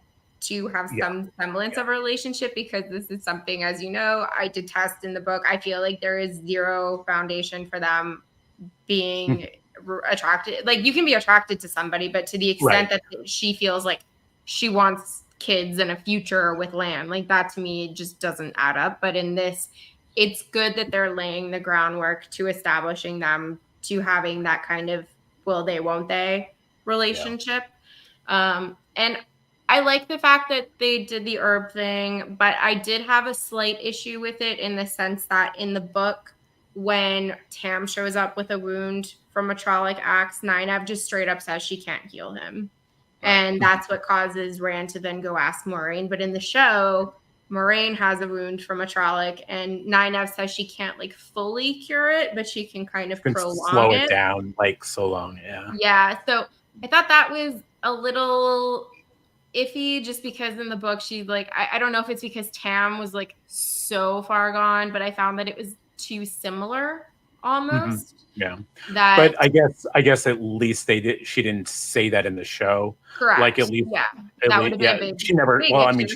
to have Yeah, some semblance yeah. of a relationship, because this is something, as you know, I detest in the book. I feel like there is zero foundation for them being attracted. Like, you can be attracted to somebody, but to the extent Right. that she feels like she wants kids and a future with Lan, like, that to me just doesn't add up. But in this, it's good that they're laying the groundwork to establishing them to having that kind of will they, won't they relationship. And I like the fact that they did the herb thing, but I did have a slight issue with it in the sense that in the book, when Tam shows up with a wound from a Trolloc axe, Nynaeve just straight up says she can't heal him. Right. And that's what causes Rand to then go ask Moraine. But in the show, Moraine has a wound from a Trolloc, and Nynaeve says she can't like fully cure it, but she can kind of You can prolong slow it it. down like so long. Yeah. Yeah. So I thought that was a little iffy, just because in the book she's like, I don't know if it's because Tam was like so far gone, but I found that it was too similar almost. Yeah. That But I guess at least she didn't say that in the show. Like correct. Yeah. That would have been yeah. a big, She never. big Well, I mean, issue.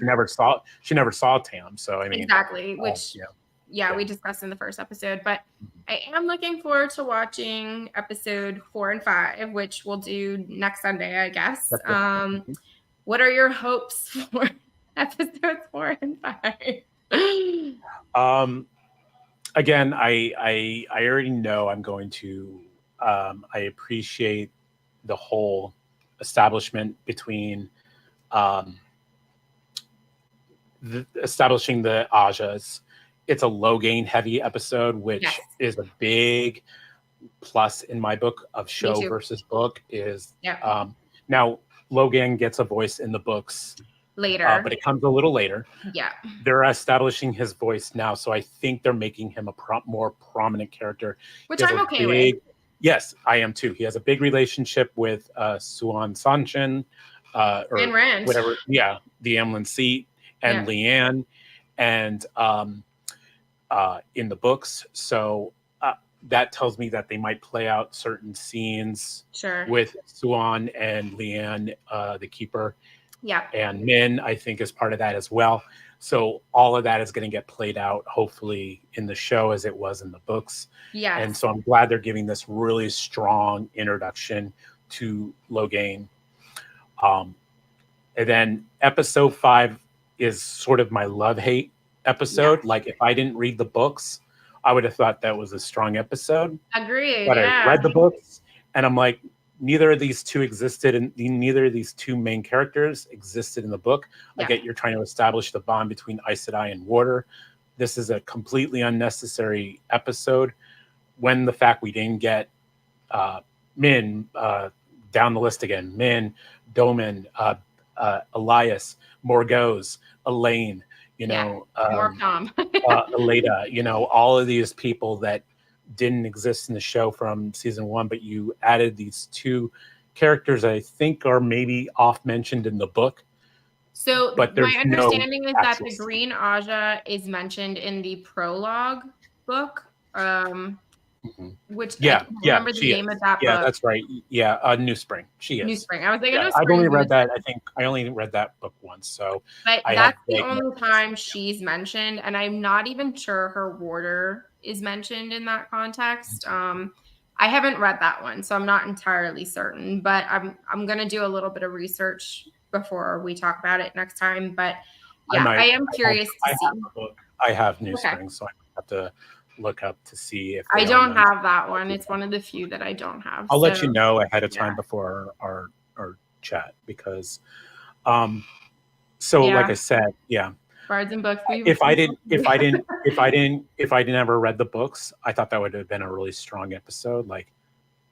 she never saw Tam. So I mean, Exactly. Which, yeah. we discussed in the first episode. But I am looking forward to watching episode 4 and 5, which we'll do next Sunday, I guess. What are your hopes for episodes 4 and 5? Again, I already know I'm going to. I appreciate the whole establishment between establishing the Ajas. It's a Logain heavy episode, which Yes. is a big plus in my book of show versus book. Is now Logain gets a voice in the books later, but it comes a little later. Yeah. They're establishing his voice now, so I think they're making him a more prominent character. Which I'm okay with. Yes, I am too. He has a big relationship with Suan Sanchin, or And Rand. whatever. Yeah, the Amlin seat and Yeah. Leanne, and in the books. So that tells me that they might play out certain scenes Sure. with Suan and Leanne, the keeper, Yeah. and Min, I think, is part of that as well. So all of that is going to get played out, hopefully, in the show as it was in the books. Yes. And so I'm glad they're giving this really strong introduction to Logain. And then episode 5 is sort of my love-hate episode. Yeah. Like, if I didn't read the books, I would have thought that was a strong episode. Agreed. But Yeah. I read the books, and I'm like, neither of these two existed, and neither of these two main characters existed in the book. Yeah. I get you're trying to establish the bond between Aes Sedai and Water. This is a completely unnecessary episode. When the fact we didn't get Min, down the list again, Min, Doman, Elias, Morgause, Elaine, more Tom. Aleda, all of these people that didn't exist in the show from season 1, but you added these two characters I think are maybe off mentioned in the book. So but my understanding no is that the Green Aja is mentioned in the prologue book, which I can't remember the name of that book. Yeah, that's right. Yeah, New Spring. She is. New Spring. I was like, yeah, I've only read that. I think I only read that book once. So, but that's the only time she's mentioned, and I'm not even sure her warder is mentioned in that context. I haven't read that one, so I'm not entirely certain. But I'm gonna do a little bit of research before we talk about it next time. But yeah, I am curious to see. I have New Spring, so I have to look up to see if I don't have that one. It's one of the few that I don't have. I'll let you know ahead of time before our chat, because like I said, Bards and books. If I didn't ever read the books, I thought that would have been a really strong episode. Like,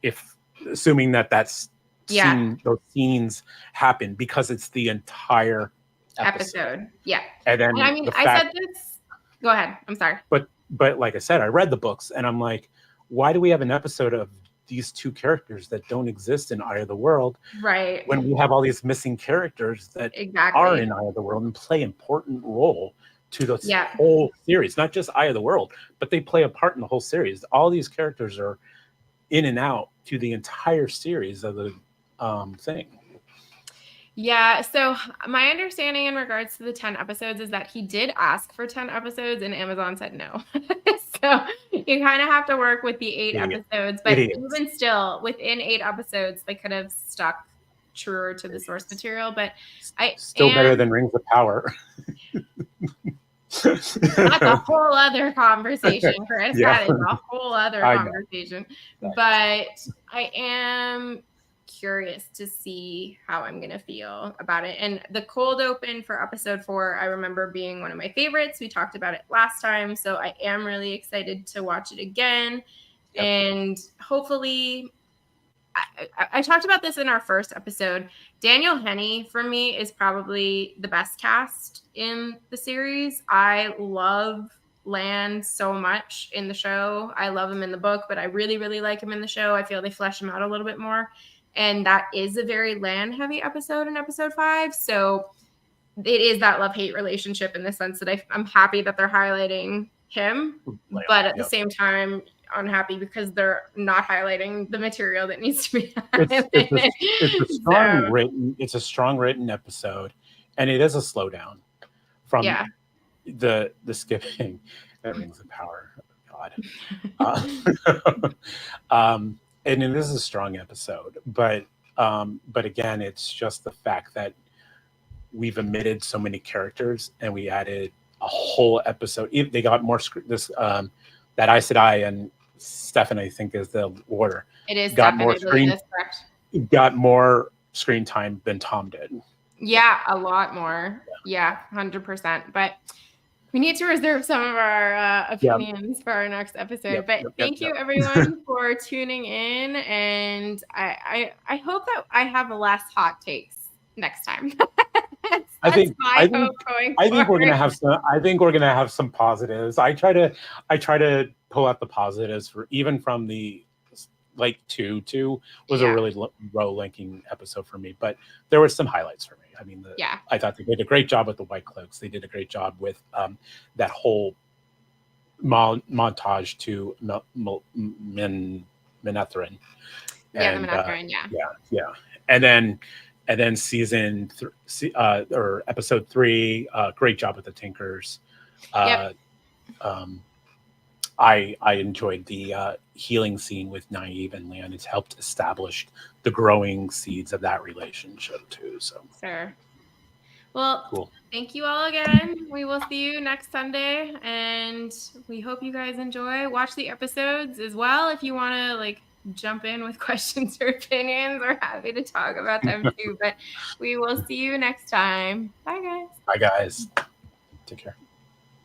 if assuming that's those scenes happen, because it's the entire episode. Yeah. And then I mean, I said this. Go ahead. I'm sorry. But like I said, I read the books, and I'm like, why do we have an episode of these two characters that don't exist in Eye of the World, right? When we have all these missing characters that are in Eye of the World and play important role to the whole series, not just Eye of the World, but they play a part in the whole series. All these characters are in and out to the entire series of the thing. Yeah, so my understanding in regards to the 10 episodes is that he did ask for 10 episodes and Amazon said no. So you kind of have to work with the 8 episodes, but even still, within 8 episodes, they could have stuck truer to the source material. But better than Rings of Power. That's a whole other conversation, Chris. That is a whole other conversation. But I am curious to see how I'm gonna feel about it. And the cold open for episode 4, I remember being one of my favorites. We talked about it last time, so I am really excited to watch it again. And hopefully, I talked about this in our first episode. Daniel Henney for me is probably the best cast in the series. I love Lan so much in the show. I love him in the book, but I really, really like him in the show. I feel they flesh him out a little bit more. And that is a very Lan-heavy episode in episode 5. So it is that love-hate relationship in the sense that I'm happy that they're highlighting him, but at the same time, unhappy because they're not highlighting the material that needs to be highlighted. It's a strong written episode, and it is a slowdown from the skipping. That Rings of Power. God. And it is a strong episode, but again, it's just the fact that we've omitted so many characters and we added a whole episode. They got more that Aes Sedai and Stefan, I think, is the order. It is got more screen time than Tom did. Yeah, a lot more. Yeah, 100%. But we need to reserve some of our opinions for our next episode. But thank you, everyone, for tuning in. And I hope that I have less hot takes next time. I think we're gonna have some. I think we're gonna have some positives. I try to pull out the positives for even from the like 2 was a really low ranking episode for me, but there were some highlights for me. I mean, I thought they did a great job with the White Cloaks. They did a great job with that whole montage to Minethrin. Yeah, the Minethrin, And then season or episode 3, great job with the Tinkers. I enjoyed the healing scene with Nynaeve and Lan. It's helped establish the growing seeds of that relationship too. So sure. Well, cool. Thank you all again. We will see you next Sunday, and we hope you guys enjoy. Watch the episodes as well if you want to like jump in with questions or opinions. We're happy to talk about them too. But we will see you next time. Bye, guys. Bye, guys. Take care.